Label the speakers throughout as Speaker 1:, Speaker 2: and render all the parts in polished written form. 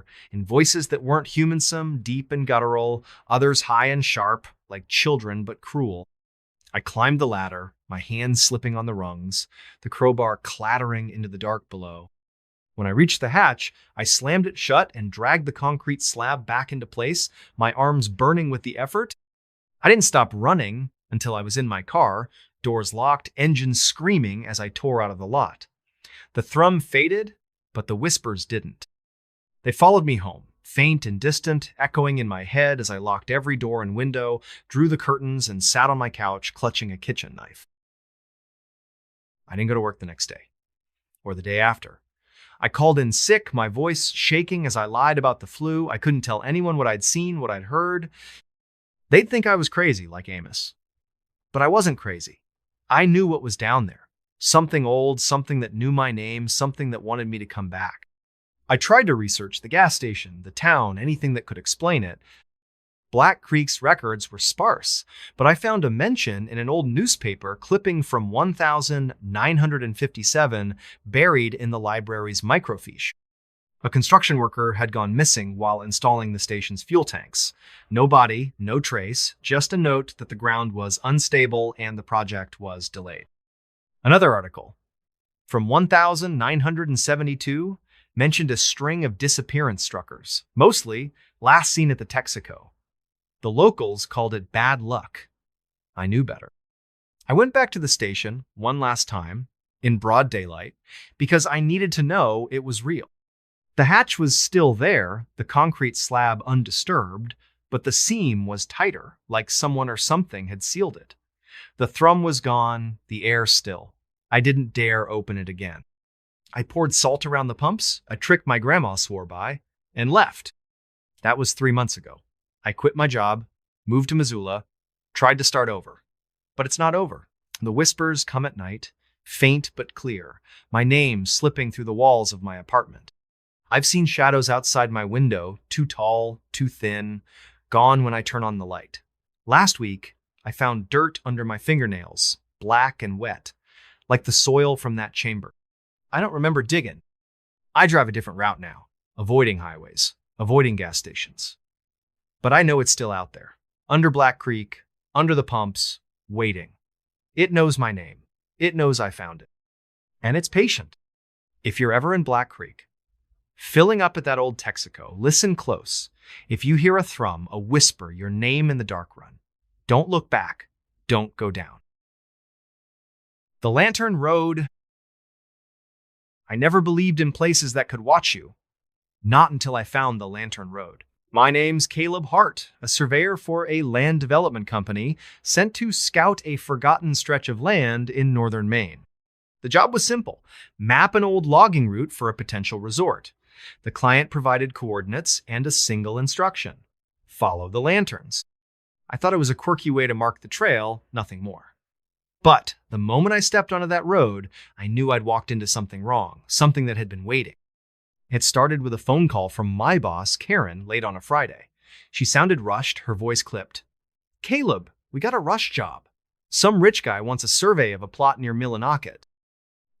Speaker 1: together in voices that weren't humansome, deep and guttural, others high and sharp, like children but cruel. I climbed the ladder, my hands slipping on the rungs, the crowbar clattering into the dark below. When I reached the hatch, I slammed it shut and dragged the concrete slab back into place, my arms burning with the effort. I didn't stop running until I was in my car, doors locked, engines screaming as I tore out of the lot. The thrum faded, but the whispers didn't. They followed me home, faint and distant, echoing in my head as I locked every door and window, drew the curtains, and sat on my couch clutching a kitchen knife. I didn't go to work the next day, or the day after. I called in sick, my voice shaking as I lied about the flu. I couldn't tell anyone what I'd seen, what I'd heard. They'd think I was crazy, like Amos. But I wasn't crazy. I knew what was down there. Something old, something that knew my name, something that wanted me to come back. I tried to research the gas station, the town, anything that could explain it. Black Creek's records were sparse, but I found a mention in an old newspaper clipping from 1957 buried in the library's microfiche. A construction worker had gone missing while installing the station's fuel tanks. No body, no trace, just a note that the ground was unstable and the project was delayed. Another article from 1972 mentioned a string of disappearance struckers, mostly last seen at the Texaco. The locals called it bad luck. I knew better. I went back to the station one last time, in broad daylight, because I needed to know it was real. The hatch was still there, the concrete slab undisturbed, but the seam was tighter, like someone or something had sealed it. The thrum was gone, the air still. I didn't dare open it again. I poured salt around the pumps, a trick my grandma swore by, and left. That was 3 months ago. I quit my job, moved to Missoula, tried to start over. But it's not over. The whispers come at night, faint but clear, my name slipping through the walls of my apartment. I've seen shadows outside my window, too tall, too thin, gone when I turn on the light. Last week, I found dirt under my fingernails, black and wet, like the soil from that chamber. I don't remember digging. I drive a different route now, avoiding highways, avoiding gas stations. But I know it's still out there, under Black Creek, under the pumps, waiting. It knows my name. It knows I found it. And it's patient. If you're ever in Black Creek, filling up at that old Texaco, listen close. If you hear a thrum, a whisper, your name in the dark run, don't look back. Don't go down. The Lantern Road. I never believed in places that could watch you. Not until I found the Lantern Road. My name's Caleb Hart, a surveyor for a land development company sent to scout a forgotten stretch of land in northern Maine. The job was simple: map an old logging route for a potential resort. The client provided coordinates and a single instruction: follow the lanterns. I thought it was a quirky way to mark the trail, nothing more. But the moment I stepped onto that road, I knew I'd walked into something wrong, something that had been waiting. It started with a phone call from my boss, Karen, late on a Friday. She sounded rushed, her voice clipped. "Caleb, we got a rush job. Some rich guy wants a survey of a plot near Millinocket.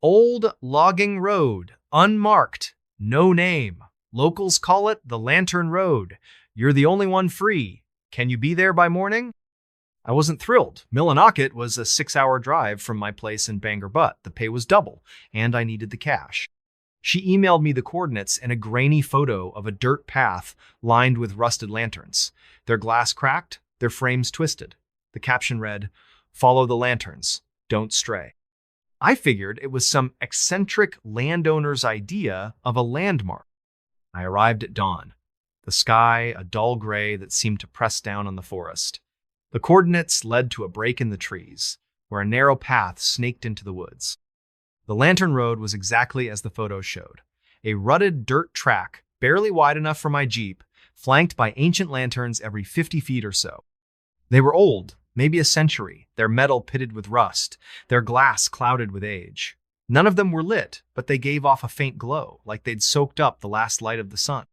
Speaker 1: Old logging road, unmarked, no name. Locals call it the Lantern Road. You're the only one free. Can you be there by morning?" I wasn't thrilled. Millinocket was a 6-hour drive from my place in Bangor Butte. The pay was double, and I needed the cash. She emailed me the coordinates and a grainy photo of a dirt path lined with rusted lanterns. Their glass cracked, their frames twisted. The caption read, "Follow the lanterns, don't stray." I figured it was some eccentric landowner's idea of a landmark. I arrived at dawn. The sky, a dull gray that seemed to press down on the forest. The coordinates led to a break in the trees, where a narrow path snaked into the woods. The Lantern Road was exactly as the photo showed. A rutted dirt track, barely wide enough for my Jeep, flanked by ancient lanterns every 50 feet or so. They were old, maybe a century, their metal pitted with rust, their glass clouded with age. None of them were lit, but they gave off a faint glow, like they'd soaked up the last light of the sun.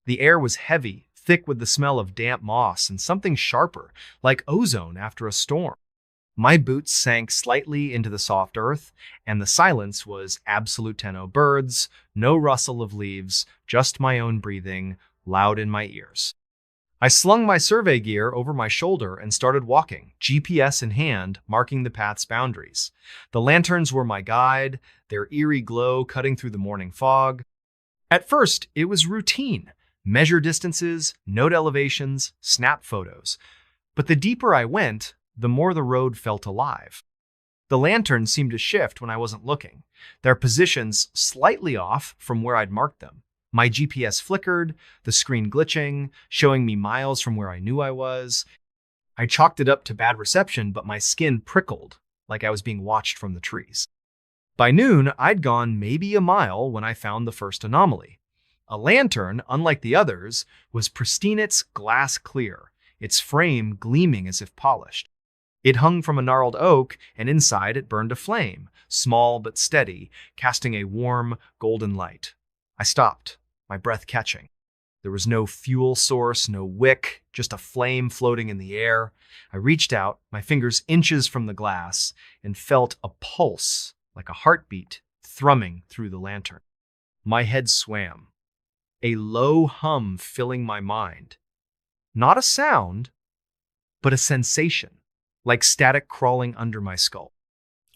Speaker 1: The air was heavy, thick with the smell of damp moss and something sharper, like ozone after a storm. My boots sank slightly into the soft earth, and the silence was absolute no birds, no rustle of leaves, just my own breathing, loud in my ears. I slung my survey gear over my shoulder and started walking, GPS in hand, marking the path's boundaries. The lanterns were my guide, their eerie glow cutting through the morning fog. At first, it was routine. Measure distances, note elevations, snap photos. But the deeper I went, the more the road felt alive. The lanterns seemed to shift when I wasn't looking, their positions slightly off from where I'd marked them. My GPS flickered, the screen glitching, showing me miles from where I knew I was. I chalked it up to bad reception, but my skin prickled like I was being watched from the trees. By noon, I'd gone maybe a mile when I found the first anomaly. A lantern, unlike the others, was pristine, its glass clear, its frame gleaming as if polished. It hung from a gnarled oak, and inside it burned a flame, small but steady, casting a warm, golden light. I stopped, my breath catching. There was no fuel source, no wick, just a flame floating in the air. I reached out, my fingers inches from the glass, and felt a pulse, like a heartbeat, thrumming through the lantern. My head swam, a low hum filling my mind. Not a sound, but a sensation, like static crawling under my skull.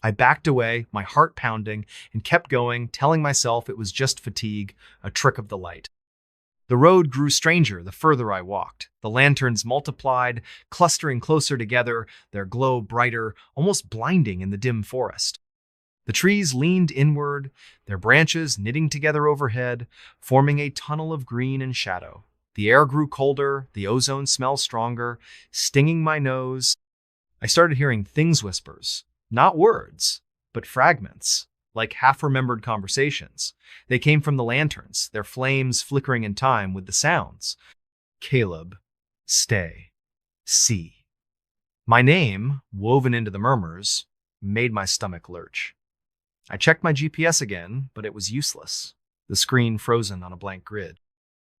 Speaker 1: I backed away, my heart pounding, and kept going, telling myself it was just fatigue, a trick of the light. The road grew stranger the further I walked. The lanterns multiplied, clustering closer together, their glow brighter, almost blinding in the dim forest. The trees leaned inward, their branches knitting together overhead, forming a tunnel of green and shadow. The air grew colder, the ozone smell stronger, stinging my nose. I started hearing things whispers. Not words, but fragments, like half-remembered conversations. They came from the lanterns, their flames flickering in time with the sounds. Caleb, stay, see. My name, woven into the murmurs, made my stomach lurch. I checked my GPS again, but it was useless, the screen frozen on a blank grid.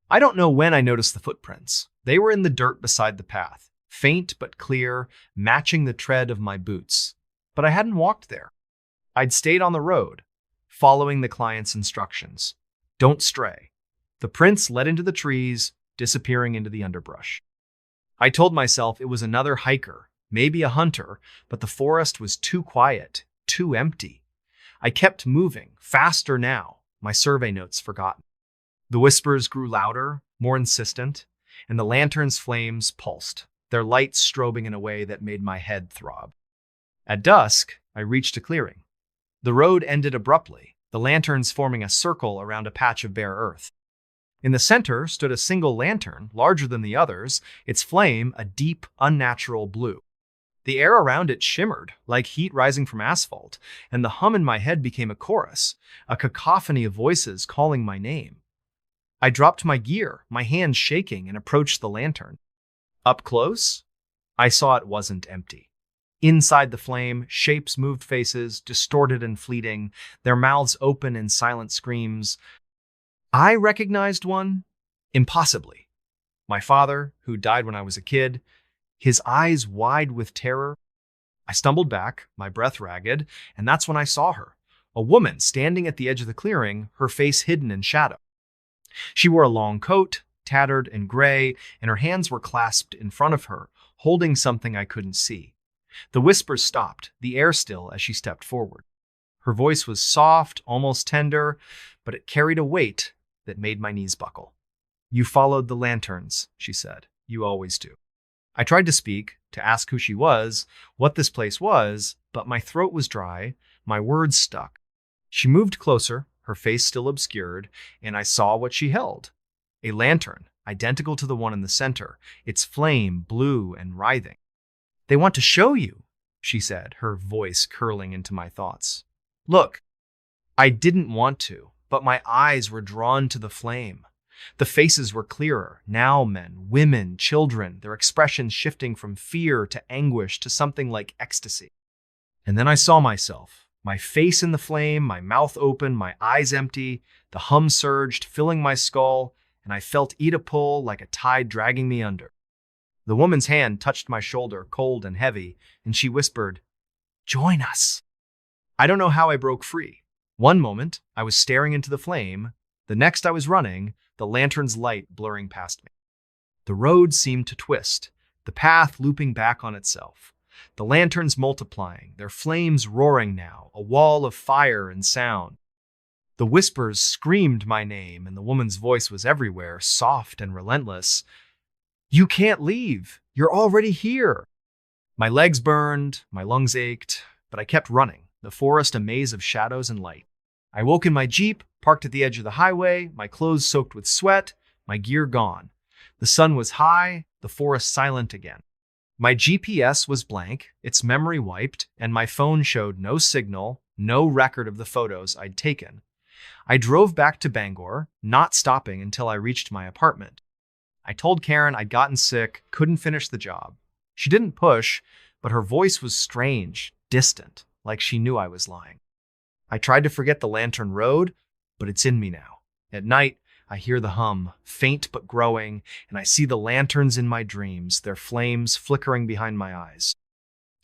Speaker 1: I don't know when I noticed the footprints. They were in the dirt beside the path, faint but clear, matching the tread of my boots. But I hadn't walked there. I'd stayed on the road, following the client's instructions. Don't stray. The prints led into the trees, disappearing into the underbrush. I told myself it was another hiker, maybe a hunter, but the forest was too quiet, too empty. I kept moving, faster now, my survey notes forgotten. The whispers grew louder, more insistent, and the lantern's flames pulsed, their lights strobing in a way that made my head throb. At dusk, I reached a clearing. The road ended abruptly, the lanterns forming a circle around a patch of bare earth. In the center stood a single lantern, larger than the others, its flame a deep, unnatural blue. The air around it shimmered, like heat rising from asphalt, and the hum in my head became a chorus, a cacophony of voices calling my name. I dropped my gear, my hands shaking, and approached the lantern. Up close, I saw it wasn't empty. Inside the flame, shapes moved faces, distorted and fleeting, their mouths open in silent screams. I recognized one, impossibly. My father, who died when I was a kid, his eyes wide with terror. I stumbled back, my breath ragged, and that's when I saw her, a woman standing at the edge of the clearing, her face hidden in shadow. She wore a long coat, tattered and gray, and her hands were clasped in front of her, holding something I couldn't see. The whispers stopped, the air still as she stepped forward. Her voice was soft, almost tender, but it carried a weight that made my knees buckle. "You followed the lanterns," she said. "You always do." I tried to speak, to ask who she was, what this place was, but my throat was dry, my words stuck. She moved closer, her face still obscured, and I saw what she held. A lantern, identical to the one in the center, its flame blue and writhing. "They want to show you," she said, her voice curling into my thoughts. "Look." I didn't want to, but my eyes were drawn to the flame. The faces were clearer, now men, women, children, their expressions shifting from fear to anguish to something like ecstasy. And then I saw myself, my face in the flame, my mouth open, my eyes empty, the hum surged, filling my skull, and I felt Oedipal like a tide dragging me under. The woman's hand touched my shoulder, cold and heavy, and she whispered, Join us. I don't know how I broke free. One moment, I was staring into the flame. The next, I was running, the lantern's light blurring past me. The road seemed to twist, the path looping back on itself. The lanterns multiplying, their flames roaring now, a wall of fire and sound. The whispers screamed my name, and the woman's voice was everywhere, soft and relentless. You can't leave. You're already here. My legs burned, my lungs ached, but I kept running, the forest a maze of shadows and light. I woke in my Jeep, parked at the edge of the highway, my clothes soaked with sweat, my gear gone. The sun was high, the forest silent again. My GPS was blank, its memory wiped, and my phone showed no signal, no record of the photos I'd taken. I drove back to Bangor, not stopping until I reached my apartment. I told Karen I'd gotten sick, couldn't finish the job. She didn't push, but her voice was strange, distant, like she knew I was lying. I tried to forget the lantern road, but it's in me now. At night, I hear the hum, faint but growing, and I see the lanterns in my dreams, their flames flickering behind my eyes.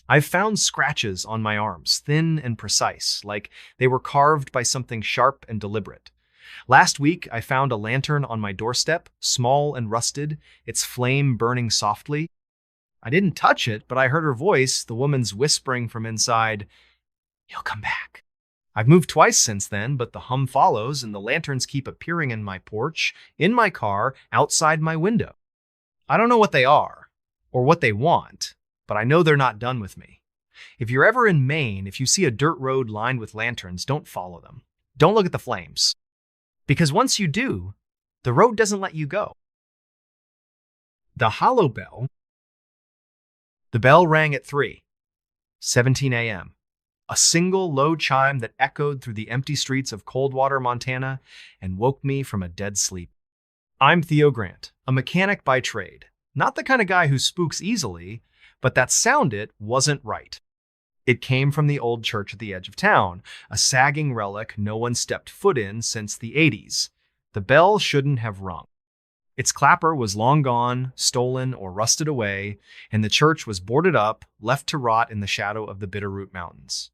Speaker 1: I've found scratches on my arms, thin and precise, like they were carved by something sharp and deliberate. Last week, I found a lantern on my doorstep, small and rusted, its flame burning softly. I didn't touch it, but I heard her voice, the woman's whispering from inside, "He'll come back." I've moved twice since then, but the hum follows, and the lanterns keep appearing in my porch, in my car, outside my window. I don't know what they are, or what they want, but I know they're not done with me. If you're ever in Maine, if you see a dirt road lined with lanterns, don't follow them. Don't look at the flames. Because once you do, the road doesn't let you go. The hollow bell. The bell rang at 3:17 a.m. A single low chime that echoed through the empty streets of Coldwater, Montana, and woke me from a dead sleep. I'm Theo Grant, a mechanic by trade. Not the kind of guy who spooks easily, but that sound it wasn't right. It came from the old church at the edge of town, a sagging relic no one stepped foot in since the 80s. The bell shouldn't have rung. Its clapper was long gone, stolen, or rusted away, and the church was boarded up, left to rot in the shadow of the Bitterroot Mountains.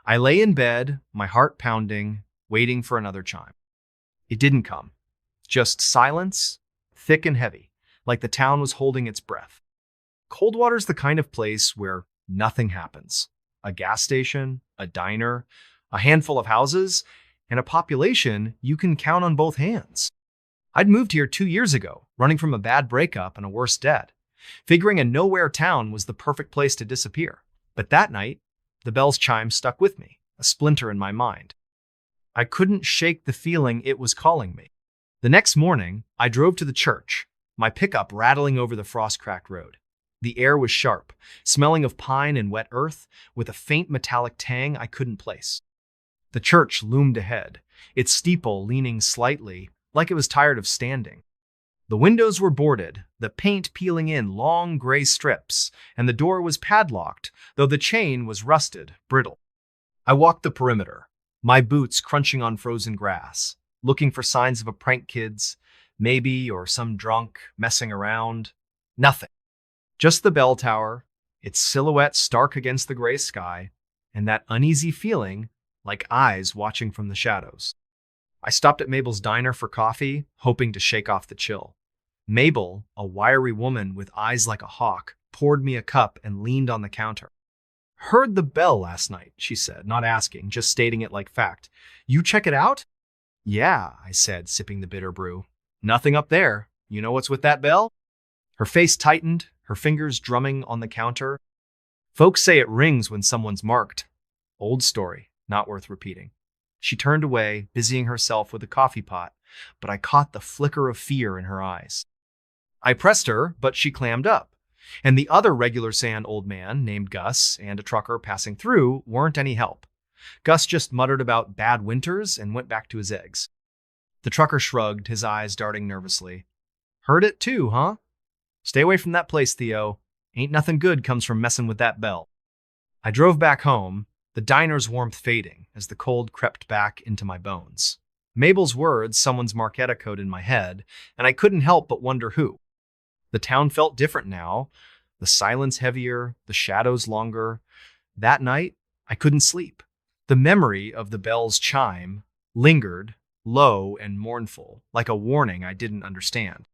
Speaker 1: I lay in bed, my heart pounding, waiting for another chime. It didn't come. Just silence, thick and heavy, like the town was holding its breath. Coldwater's the kind of place where nothing happens. A gas station, a diner, a handful of houses, and a population you can count on both hands. I'd moved here 2 years ago, running from a bad breakup and a worse debt, figuring a nowhere town was the perfect place to disappear. But that night, the bell's chime stuck with me, a splinter in my mind. I couldn't shake the feeling it was calling me. The next morning, I drove to the church, my pickup rattling over the frost-cracked road. The air was sharp, smelling of pine and wet earth, with a faint metallic tang I couldn't place. The church loomed ahead, its steeple leaning slightly, like it was tired of standing. The windows were boarded, the paint peeling in long gray strips, and the door was padlocked, though the chain was rusted, brittle. I walked the perimeter, my boots crunching on frozen grass, looking for signs of a prank kids, maybe, or some drunk messing around. Nothing. Just the bell tower, its silhouette stark against the gray sky, and that uneasy feeling like eyes watching from the shadows. I stopped at Mabel's diner for coffee, hoping to shake off the chill. Mabel, a wiry woman with eyes like a hawk, poured me a cup and leaned on the counter. "Heard the bell last night," she said, not asking, just stating it like fact. "You check it out?" "Yeah," I said, sipping the bitter brew. "Nothing up there. You know what's with that bell?" Her face tightened, her fingers drumming on the counter. "Folks say it rings when someone's marked." Old story, not worth repeating. She turned away, busying herself with a coffee pot, but I caught the flicker of fear in her eyes. I pressed her, but she clammed up, and the other regular sand old man, named Gus, and a trucker passing through weren't any help. Gus just muttered about bad winters and went back to his eggs. The trucker shrugged, his eyes darting nervously. "Heard it too, huh? Stay away from that place, Theo. Ain't nothing good comes from messing with that bell." I drove back home, the diner's warmth fading as the cold crept back into my bones. Mabel's words, someone's mark echoed in my head, and I couldn't help but wonder who. The town felt different now, the silence heavier, the shadows longer. That night, I couldn't sleep. The memory of the bell's chime lingered, low and mournful, like a warning I didn't understand.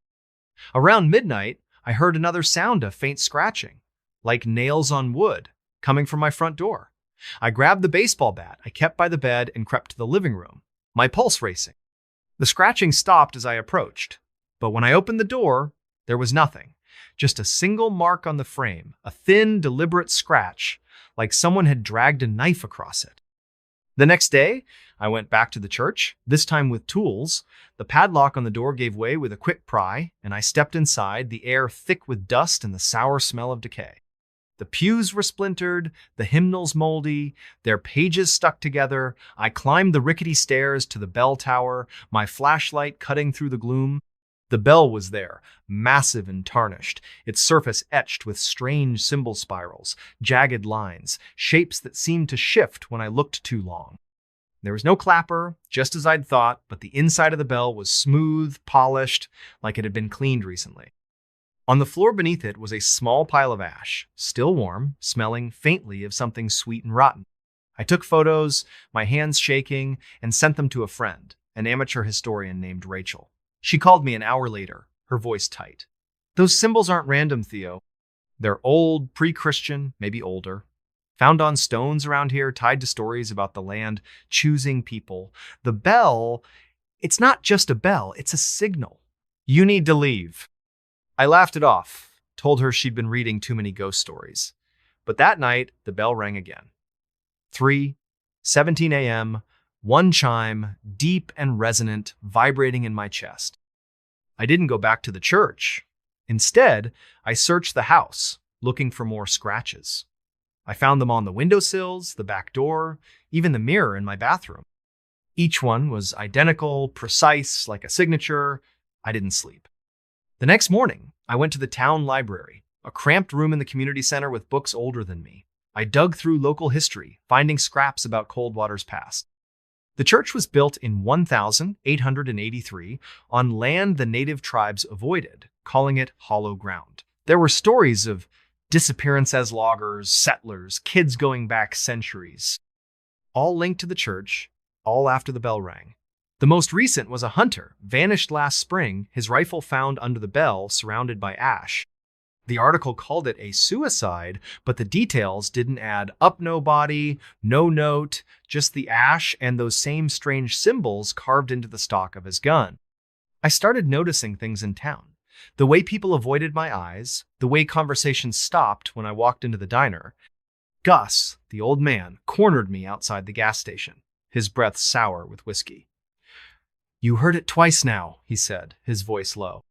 Speaker 1: Around midnight, I heard another sound of faint scratching, like nails on wood, coming from my front door. I grabbed the baseball bat I kept by the bed and crept to the living room, my pulse racing. The scratching stopped as I approached, but when I opened the door, there was nothing. Just a single mark on the frame, a thin, deliberate scratch, like someone had dragged a knife across it. The next day, I went back to the church, this time with tools. The padlock on the door gave way with a quick pry, and I stepped inside, the air thick with dust and the sour smell of decay. The pews were splintered, the hymnals moldy, their pages stuck together. I climbed the rickety stairs to the bell tower, my flashlight cutting through the gloom. The bell was there, massive and tarnished, its surface etched with strange symbol spirals, jagged lines, shapes that seemed to shift when I looked too long. There was no clapper, just as I'd thought, but the inside of the bell was smooth, polished, like it had been cleaned recently. On the floor beneath it was a small pile of ash, still warm, smelling faintly of something sweet and rotten. I took photos, my hands shaking, and sent them to a friend, an amateur historian named Rachel. She called me an hour later, her voice tight. "Those symbols aren't random, Theo. They're old, pre-Christian, maybe older. Found on stones around here, tied to stories about the land choosing people. The bell, it's not just a bell, it's a signal. You need to leave." I laughed it off, told her she'd been reading too many ghost stories. But that night, the bell rang again. 3:17 a.m., one chime, deep and resonant, vibrating in my chest. I didn't go back to the church. Instead, I searched the house, looking for more scratches. I found them on the windowsills, the back door, even the mirror in my bathroom. Each one was identical, precise, like a signature. I didn't sleep. The next morning, I went to the town library, a cramped room in the community center with books older than me. I dug through local history, finding scraps about Coldwater's past. The church was built in 1883 on land the native tribes avoided, calling it hollow ground. There were stories of disappearance as loggers, settlers, kids going back centuries, all linked to the church, all after the bell rang. The most recent was a hunter, vanished last spring, his rifle found under the bell, surrounded by ash. The article called it a suicide, but the details didn't add up no body, no note, just the ash and those same strange symbols carved into the stock of his gun. I started noticing things in town. The way people avoided my eyes, the way conversations stopped when I walked into the diner. Gus, the old man, cornered me outside the gas station, his breath sour with whiskey. "You heard it twice now," he said, his voice low.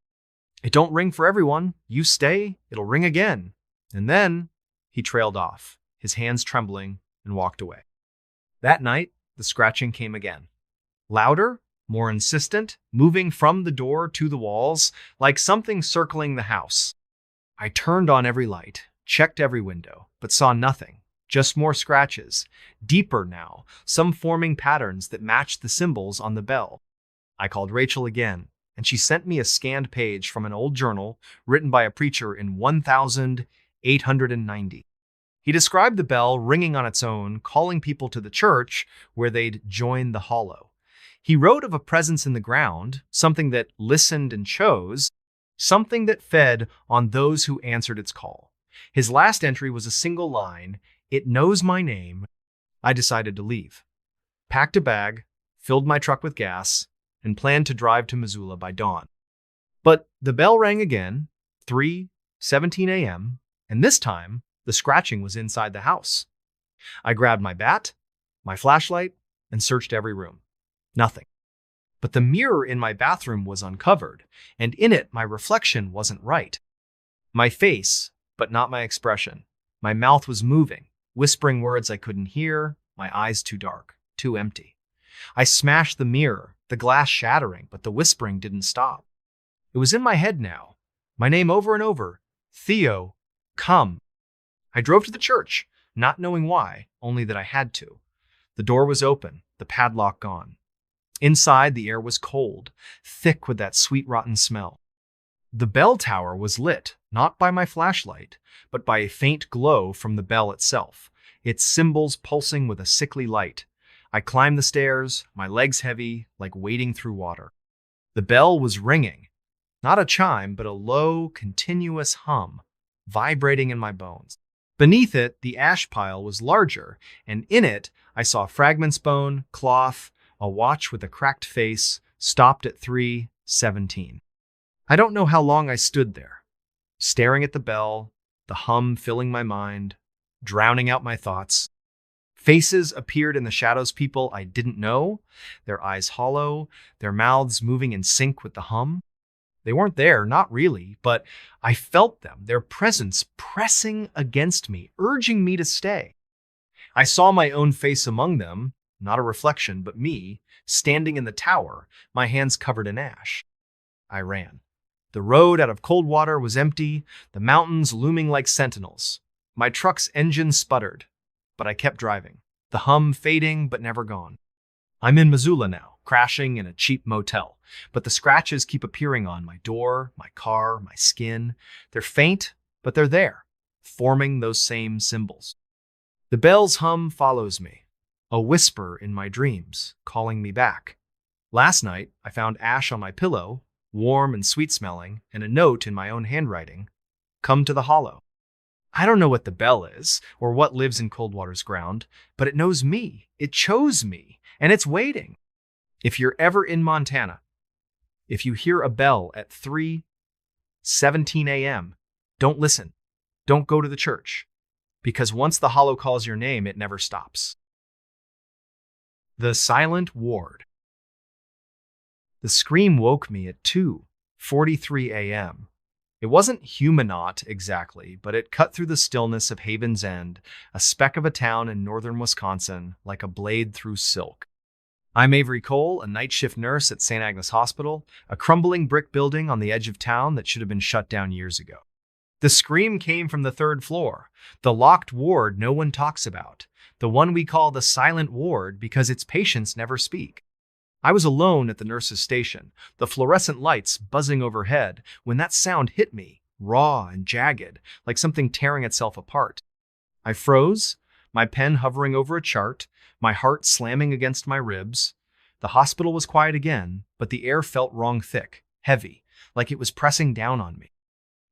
Speaker 1: "It don't ring for everyone. You stay, it'll ring again." And then he trailed off, his hands trembling, and walked away. That night, the scratching came again. Louder, more insistent, moving from the door to the walls, like something circling the house. I turned on every light, checked every window, but saw nothing. Just more scratches, deeper now, some forming patterns that matched the symbols on the bell. I called Rachel again, and she sent me a scanned page from an old journal written by a preacher in 1890. He described the bell ringing on its own, calling people to the church where they'd join the hollow. He wrote of a presence in the ground, something that listened and chose, something that fed on those who answered its call. His last entry was a single line, "It knows my name." I decided to leave. Packed a bag, filled my truck with gas, and planned to drive to Missoula by dawn. But the bell rang again, 3:17 a.m., and this time, the scratching was inside the house. I grabbed my bat, my flashlight, and searched every room. Nothing. But the mirror in my bathroom was uncovered, and in it my reflection wasn't right. My face, but not my expression. My mouth was moving, whispering words I couldn't hear, my eyes too dark, too empty. I smashed the mirror, the glass shattering, but the whispering didn't stop. It was in my head now, my name over and over, "Theo, come." I drove to the church, not knowing why, only that I had to. The door was open, the padlock gone. Inside, the air was cold, thick with that sweet rotten smell. The bell tower was lit, not by my flashlight, but by a faint glow from the bell itself. its symbols pulsing with a sickly light. I climbed the stairs, my legs heavy, like wading through water. The bell was ringing, not a chime, but a low, continuous hum, vibrating in my bones. Beneath it, the ash pile was larger, and in it, I saw fragments bone, cloth, a watch with a cracked face, stopped at 3:17. I don't know how long I stood there, staring at the bell, the hum filling my mind, drowning out my thoughts. Faces appeared in the shadows, people I didn't know, their eyes hollow, their mouths moving in sync with the hum. They weren't there, not really, but I felt them, their presence pressing against me, urging me to stay. I saw my own face among them, not a reflection, but me, standing in the tower, my hands covered in ash. I ran. The road out of Coldwater was empty, the mountains looming like sentinels. My truck's engine sputtered, but I kept driving, the hum fading but never gone. I'm in Missoula now, crashing in a cheap motel, but the scratches keep appearing on my door, my car, my skin. They're faint, but they're there, forming those same symbols. The bell's hum follows me, a whisper in my dreams, calling me back. Last night, I found ash on my pillow, warm and sweet-smelling, and a note in my own handwriting, "Come to the hollow." I don't know what the bell is, or what lives in Coldwater's ground, but it knows me, it chose me, and it's waiting. If you're ever in Montana, if you hear a bell at 3:17 a.m., don't listen, don't go to the church, because once the hollow calls your name, it never stops. The Silent Ward. The scream woke me at 2:43 a.m. It wasn't Humanot exactly, but it cut through the stillness of Haven's End, a speck of a town in northern Wisconsin, like a blade through silk. I'm Avery Cole, a night shift nurse at St. Agnes Hospital, a crumbling brick building on the edge of town that should have been shut down years ago. The scream came from the third floor, the locked ward no one talks about, the one we call the silent ward because its patients never speak. I was alone at the nurse's station, the fluorescent lights buzzing overhead, when that sound hit me, raw and jagged, like something tearing itself apart. I froze, my pen hovering over a chart, my heart slamming against my ribs. The hospital was quiet again, but the air felt wrong thick, heavy, like it was pressing down on me.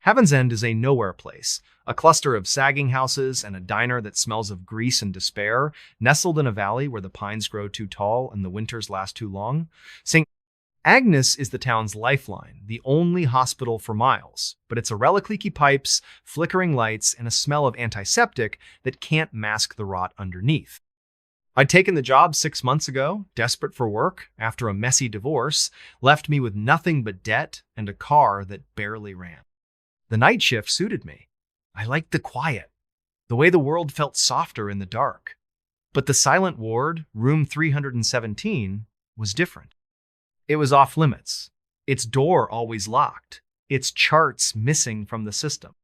Speaker 1: Haven's End is a nowhere place, a cluster of sagging houses and a diner that smells of grease and despair, nestled in a valley where the pines grow too tall and the winters last too long. St. Agnes is the town's lifeline, the only hospital for miles, but it's a relic of leaky pipes, flickering lights, and a smell of antiseptic that can't mask the rot underneath. I'd taken the job 6 months ago, desperate for work, after a messy divorce, left me with nothing but debt and a car that barely ran. The night shift suited me. I liked the quiet, the way the world felt softer in the dark. But the silent ward, room 317, was different. It was off limits, its door always locked, its charts missing from the system.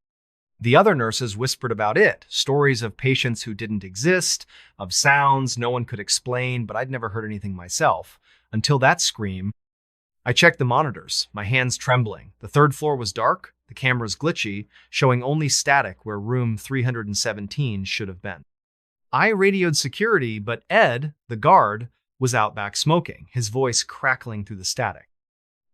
Speaker 1: The other nurses whispered about it, stories of patients who didn't exist, of sounds no one could explain, but I'd never heard anything myself. Until that scream. I checked the monitors, my hands trembling. The third floor was dark, the cameras glitchy, showing only static where room 317 should have been. I radioed security, but Ed, the guard, was out back smoking, his voice crackling through the static.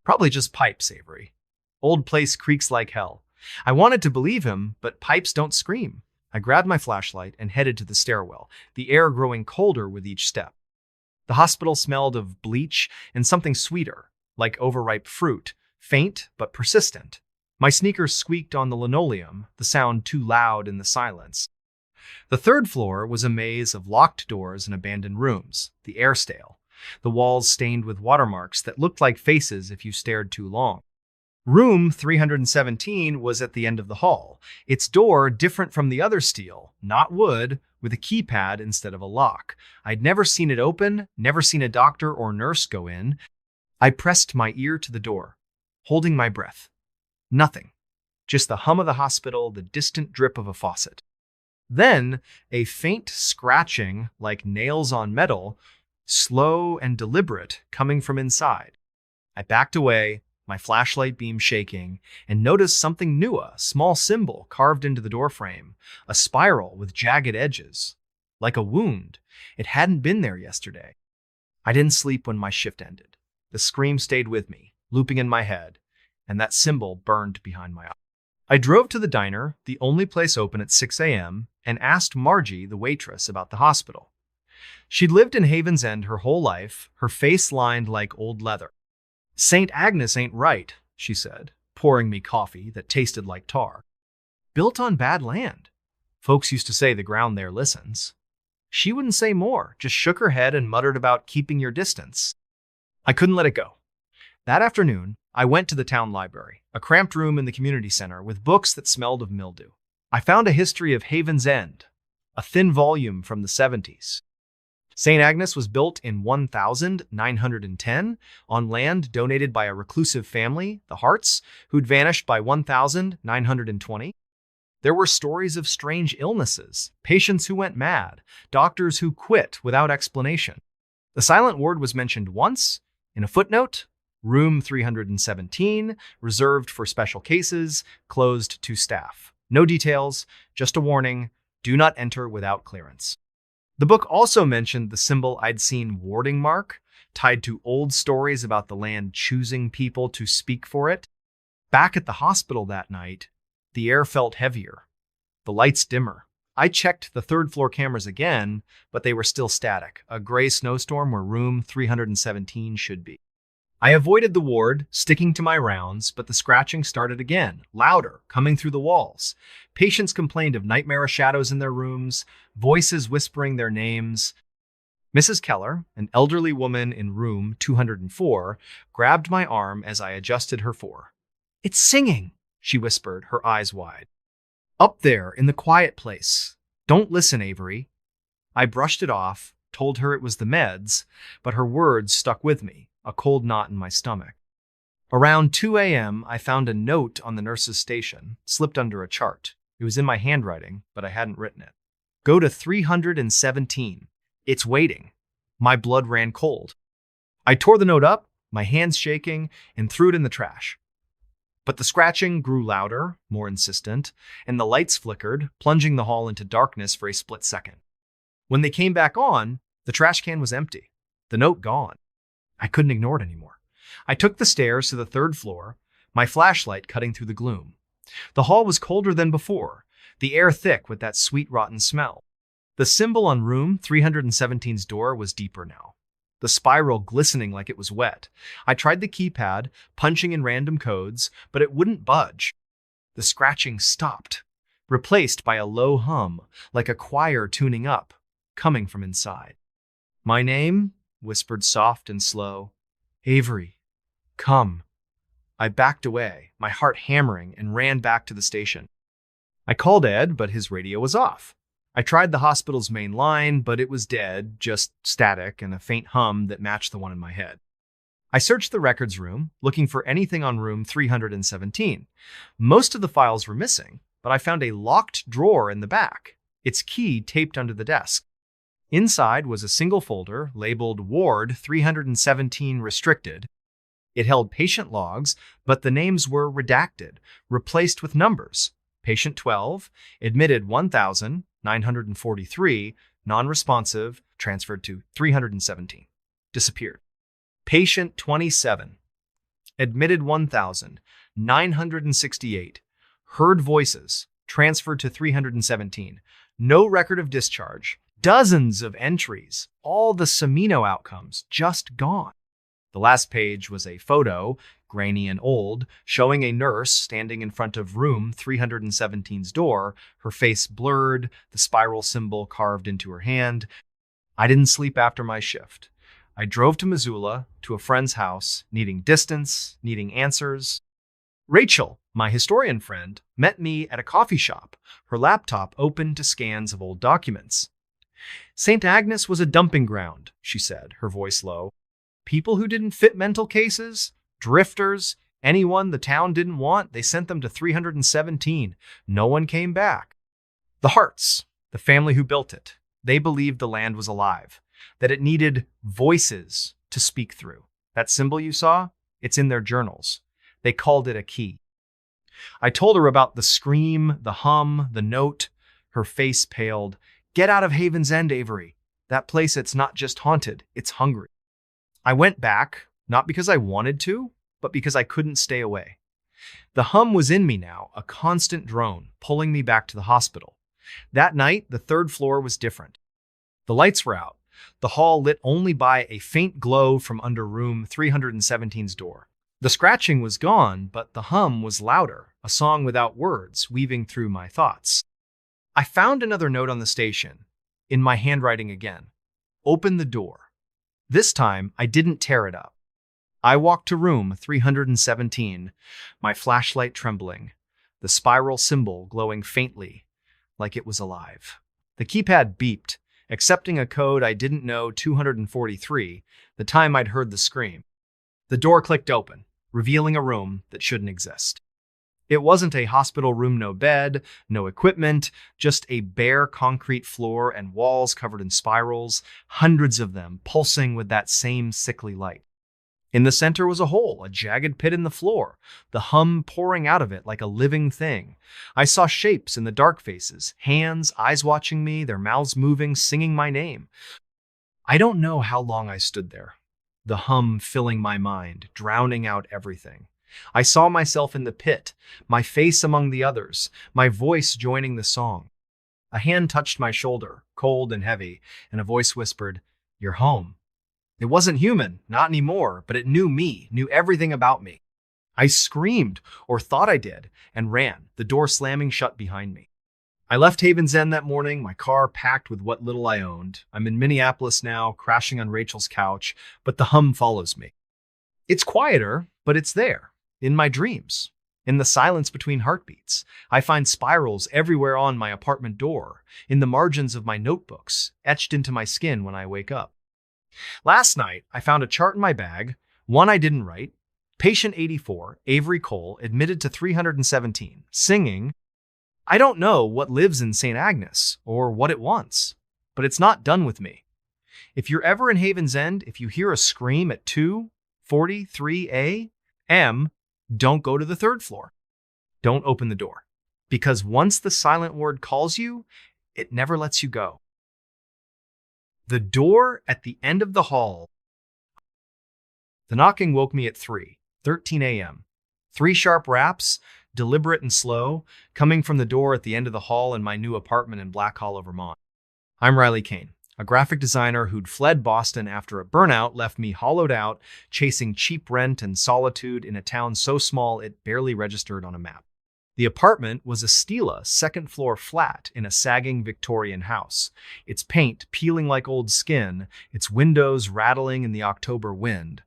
Speaker 1: "Probably just pipes, Avery. Old place creaks like hell." I wanted to believe him, but pipes don't scream. I grabbed my flashlight and headed to the stairwell, the air growing colder with each step. The hospital smelled of bleach and something sweeter, like overripe fruit, faint but persistent. My sneakers squeaked on the linoleum, the sound too loud in the silence. The third floor was a maze of locked doors and abandoned rooms, the air stale, the walls stained with watermarks that looked like faces if you stared too long. Room 317 was at the end of the hall, its door different from the other steel, not wood, with a keypad instead of a lock. I'd never seen it open, never seen a doctor or nurse go in. I pressed my ear to the door, holding my breath. Nothing. Just the hum of the hospital, the distant drip of a faucet. Then, a faint scratching, like nails on metal, slow and deliberate, coming from inside. I backed away, my flashlight beam shaking, and noticed something new, a small symbol carved into the doorframe, a spiral with jagged edges. like a wound. It hadn't been there yesterday. I didn't sleep when my shift ended. The scream stayed with me, looping in my head, and that symbol burned behind my eye. I drove to the diner, the only place open at 6 a.m., and asked Margie, the waitress, about the hospital. She'd lived in Haven's End her whole life, her face lined like old leather. "St. Agnes ain't right," she said, pouring me coffee that tasted like tar. "Built on bad land. Folks used to say the ground there listens." She wouldn't say more, just shook her head and muttered about keeping your distance. I couldn't let it go. That afternoon, I went to the town library, a cramped room in the community center with books that smelled of mildew. I found a history of Haven's End, a thin volume from the 70s. St. Agnes was built in 1910 on land donated by a reclusive family, the Harts, who'd vanished by 1920. There were stories of strange illnesses, patients who went mad, doctors who quit without explanation. The silent ward was mentioned once, in a footnote: room 317, reserved for special cases, closed to staff. No details, just a warning: do not enter without clearance. The book also mentioned the symbol I'd seen, warding mark, tied to old stories about the land choosing people to speak for it. Back at the hospital that night, the air felt heavier, the lights dimmer. I checked the third-floor cameras again, but they were still static, a gray snowstorm where room 317 should be. I avoided the ward, sticking to my rounds, but the scratching started again, louder, coming through the walls. Patients complained of nightmare shadows in their rooms, voices whispering their names. Mrs. Keller, an elderly woman in room 204, grabbed my arm as I adjusted her for. "It's singing," she whispered, her eyes wide. "Up there, in the quiet place. Don't listen, Avery." I brushed it off, told her it was the meds, but her words stuck with me, a cold knot in my stomach. Around 2 a.m., I found a note on the nurse's station, slipped under a chart. It was in my handwriting, but I hadn't written it. "Go to 317. It's waiting." My blood ran cold. I tore the note up, my hands shaking, and threw it in the trash. But the scratching grew louder, more insistent, and the lights flickered, plunging the hall into darkness for a split second. When they came back on, the trash can was empty, the note gone. I couldn't ignore it anymore. I took the stairs to the third floor, my flashlight cutting through the gloom. The hall was colder than before, the air thick with that sweet, rotten smell. The symbol on room 317's door was deeper now, the spiral glistening like it was wet. I tried the keypad, punching in random codes, but it wouldn't budge. The scratching stopped, replaced by a low hum, like a choir tuning up, coming from inside. "My name?" whispered soft and slow. "Avery, come." I backed away, my heart hammering, and ran back to the station. I called Ed, but his radio was off. I tried the hospital's main line, but it was dead, just static and a faint hum that matched the one in my head. I searched the records room, looking for anything on room 317. Most of the files were missing, but I found a locked drawer in the back, its key taped under the desk. Inside was a single folder labeled Ward 317 Restricted. It held patient logs, but the names were redacted, replaced with numbers. Patient 12, admitted 1,943, non-responsive, transferred to 317. Disappeared. Patient 27, admitted 1,968, heard voices, transferred to 317. No record of discharge. Dozens of entries, all the Semino outcomes, just gone. The last page was a photo, grainy and old, showing a nurse standing in front of room 317's door, her face blurred, the spiral symbol carved into her hand. I didn't sleep after my shift. I drove to Missoula, to a friend's house, needing distance, needing answers. Rachel, my historian friend, met me at a coffee shop, her laptop open to scans of old documents. "St. Agnes was a dumping ground," she said, her voice low. "People who didn't fit mental cases, drifters, anyone the town didn't want, they sent them to 317. No one came back. The Harts, the family who built it, they believed the land was alive, that it needed voices to speak through. That symbol you saw, it's in their journals. They called it a key." I told her about the scream, the hum, the note. Her face paled. Get out of Haven's End, Avery. That place, it's not just haunted, it's hungry. I went back, not because I wanted to, but because I couldn't stay away. The hum was in me now, a constant drone, pulling me back to the hospital. That night, the third floor was different. The lights were out, the hall lit only by a faint glow from under room 317's door. The scratching was gone, but the hum was louder, a song without words, weaving through my thoughts. I found another note on the station, in my handwriting again. Open the door. This time, I didn't tear it up. I walked to room 317, my flashlight trembling, the spiral symbol glowing faintly, like it was alive. The keypad beeped, accepting a code I didn't know, 243, the time I'd heard the scream. The door clicked open, revealing a room that shouldn't exist. It wasn't a hospital room, no bed, no equipment, just a bare concrete floor and walls covered in spirals, hundreds of them pulsing with that same sickly light. In the center was a hole, a jagged pit in the floor, the hum pouring out of it like a living thing. I saw shapes in the dark faces, hands, eyes watching me, their mouths moving, singing my name. I don't know how long I stood there, the hum filling my mind, drowning out everything. I saw myself in the pit, my face among the others, my voice joining the song. A hand touched my shoulder, cold and heavy, and a voice whispered, "You're home." It wasn't human, not anymore, but it knew me, knew everything about me. I screamed, or thought I did, and ran, the door slamming shut behind me. I left Haven's End that morning, my car packed with what little I owned. I'm in Minneapolis now, crashing on Rachel's couch, but the hum follows me. It's quieter, but it's there, in my dreams. In the silence between heartbeats, I find spirals everywhere on my apartment door, in the margins of my notebooks, etched into my skin when I wake up. Last night, I found a chart in my bag, one I didn't write. Patient 84, Avery Cole, admitted to 317, singing, "I don't know what lives in St. Agnes, or what it wants, but it's not done with me." If you're ever in Haven's End, if you hear a scream at 2:43 a.m., don't go to the third floor. Don't open the door. Because once the silent word calls you, it never lets you go. The door at the end of the hall. The knocking woke me at 3:13 a.m. 3 sharp raps, deliberate and slow, coming from the door at the end of the hall in my new apartment in Black Hollow, Vermont. I'm Riley Kane, a graphic designer who'd fled Boston after a burnout left me hollowed out, chasing cheap rent and solitude in a town so small it barely registered on a map. The apartment was a Stila second-floor flat in a sagging Victorian house, its paint peeling like old skin, its windows rattling in the October wind.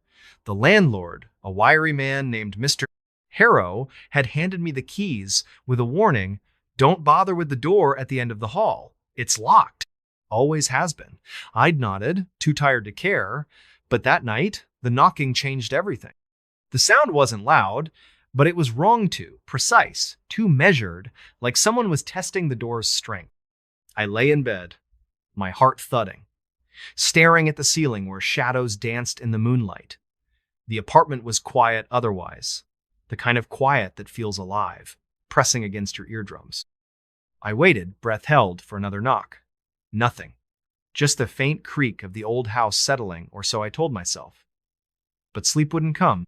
Speaker 1: The landlord, a wiry man named Mr. Harrow, had handed me the keys with a warning, "Don't bother with the door at the end of the hall. It's locked. Always has been." I'd nodded, too tired to care, but that night, the knocking changed everything. The sound wasn't loud, but it was wrong precise, too measured, like someone was testing the door's strength. I lay in bed, my heart thudding, staring at the ceiling where shadows danced in the moonlight. The apartment was quiet otherwise, the kind of quiet that feels alive, pressing against your eardrums. I waited, breath held, for another knock. Nothing. Just the faint creak of the old house settling, or so I told myself. But sleep wouldn't come.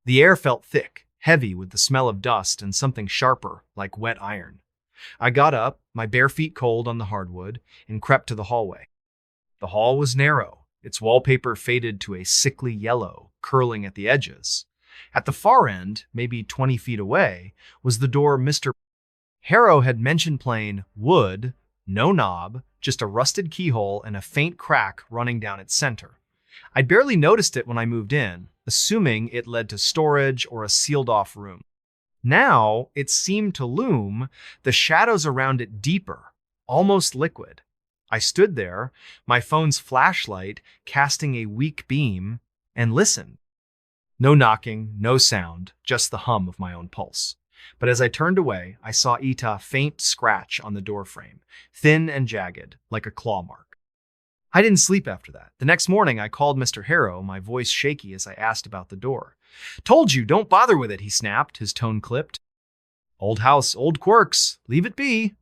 Speaker 1: The air felt thick, heavy with the smell of dust and something sharper, like wet iron. I got up, my bare feet cold on the hardwood, and crept to the hallway. The hall was narrow, its wallpaper faded to a sickly yellow, curling at the edges. At the far end, maybe 20 feet away, was the door Mr. Harrow had mentioned, plain wood, no knob, just a rusted keyhole and a faint crack running down its center. I'd barely noticed it when I moved in, assuming it led to storage or a sealed-off room. Now, it seemed to loom, the shadows around it deeper, almost liquid. I stood there, my phone's flashlight casting a weak beam, and listened. No knocking, no sound, just the hum of my own pulse. But as I turned away, I saw a faint scratch on the doorframe, thin and jagged, like a claw mark. I didn't sleep after that. The next morning, I called Mr. Harrow, my voice shaky as I asked about the door. "Told you, don't bother with it," he snapped, his tone clipped. "Old house, old quirks. Leave it be."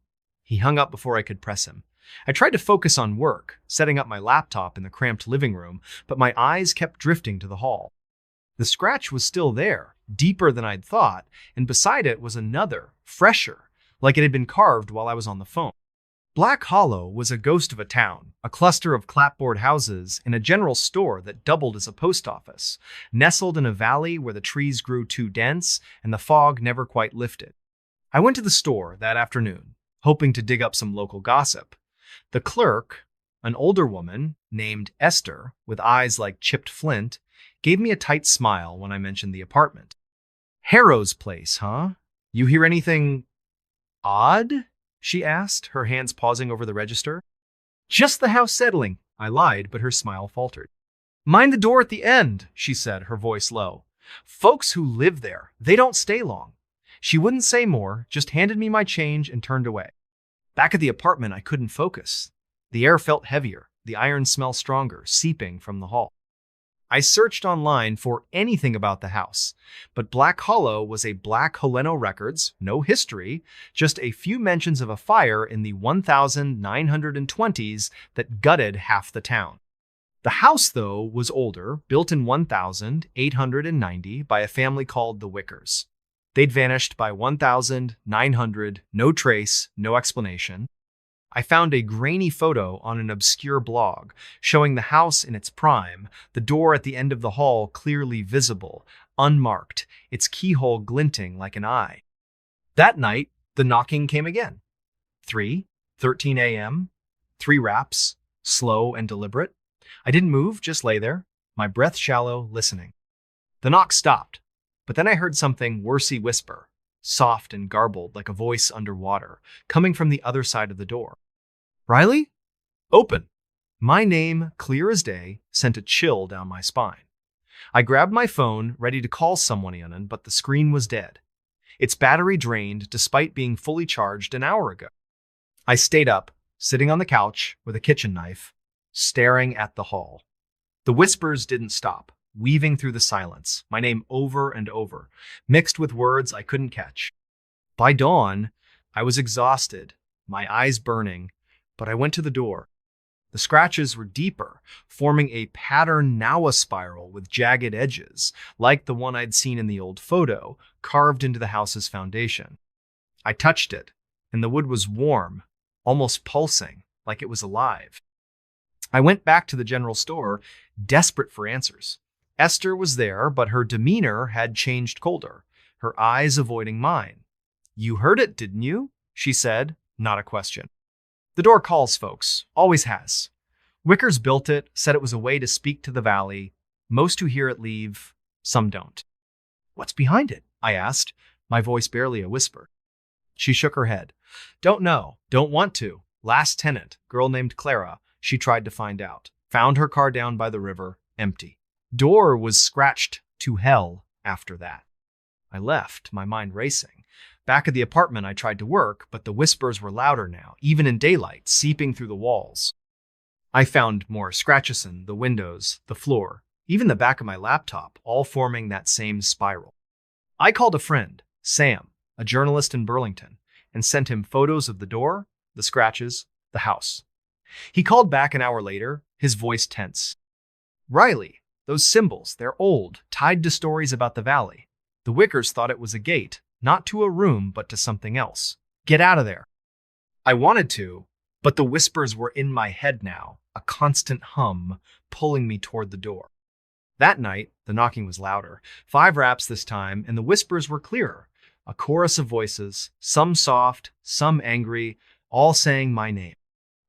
Speaker 1: He hung up before I could press him. I tried to focus on work, setting up my laptop in the cramped living room, but my eyes kept drifting to the hall. The scratch was still there, deeper than I'd thought, and beside it was another, fresher, like it had been carved while I was on the phone. Black Hollow was a ghost of a town, a cluster of clapboard houses and a general store that doubled as a post office, nestled in a valley where the trees grew too dense and the fog never quite lifted. I went to the store that afternoon, hoping to dig up some local gossip. The clerk, an older woman named Esther, with eyes like chipped flint, gave me a tight smile when I mentioned the apartment. Harrow's place, huh? You hear anything odd? She asked, her hands pausing over the register. Just the house settling, I lied, but her smile faltered. Mind the door at the end, she said, her voice low. Folks who live there, they don't stay long. She wouldn't say more, just handed me my change and turned away. Back at the apartment, I couldn't focus. The air felt heavier, the iron smell stronger, seeping from the hall. I searched online for anything about the house, but Black Hollow was a Black Holeno records, no history, just a few mentions of a fire in the 1920s that gutted half the town. The house, though, was older, built in 1890 by a family called the Wickers. They'd vanished by 1900, no trace, no explanation. I found a grainy photo on an obscure blog showing the house in its prime, the door at the end of the hall clearly visible, unmarked, its keyhole glinting like an eye. That night, the knocking came again. 3:13 a.m., 3 raps, slow and deliberate. I didn't move, just lay there, my breath shallow, listening. The knock stopped, but then I heard something worsey whisper, soft and garbled like a voice underwater, coming from the other side of the door. Riley? Open. My name, clear as day, sent a chill down my spine. I grabbed my phone, ready to call someone, but the screen was dead. Its battery drained despite being fully charged an hour ago. I stayed up, sitting on the couch with a kitchen knife, staring at the hall. The whispers didn't stop, weaving through the silence, my name over and over, mixed with words I couldn't catch. By dawn, I was exhausted, my eyes burning, but I went to the door. The scratches were deeper, forming a pattern Nawa spiral with jagged edges, like the one I'd seen in the old photo, carved into the house's foundation. I touched it, and the wood was warm, almost pulsing, like it was alive. I went back to the general store, desperate for answers. Esther was there, but her demeanor had changed colder, her eyes avoiding mine. You heard it, didn't you? She said, not a question. The door calls, folks. Always has. Wickers built it, said it was a way to speak to the valley. Most who hear it leave, some don't. What's behind it? I asked, my voice barely a whisper. She shook her head. Don't know. Don't want to. Last tenant, girl named Clara, she tried to find out. Found her car down by the river, empty. Door was scratched to hell after that. I left, my mind racing. Back at the apartment, I tried to work, but the whispers were louder now, even in daylight, seeping through the walls. I found more scratches in the windows, the floor, even the back of my laptop, all forming that same spiral. I called a friend, Sam, a journalist in Burlington, and sent him photos of the door, the scratches, the house. He called back an hour later, his voice tense. Riley, those symbols, they're old, tied to stories about the valley. The Wickers thought it was a gate, not to a room, but to something else. Get out of there. I wanted to, but the whispers were in my head now, a constant hum pulling me toward the door. That night, the knocking was louder. 5 raps this time, and the whispers were clearer. A chorus of voices, some soft, some angry, all saying my name.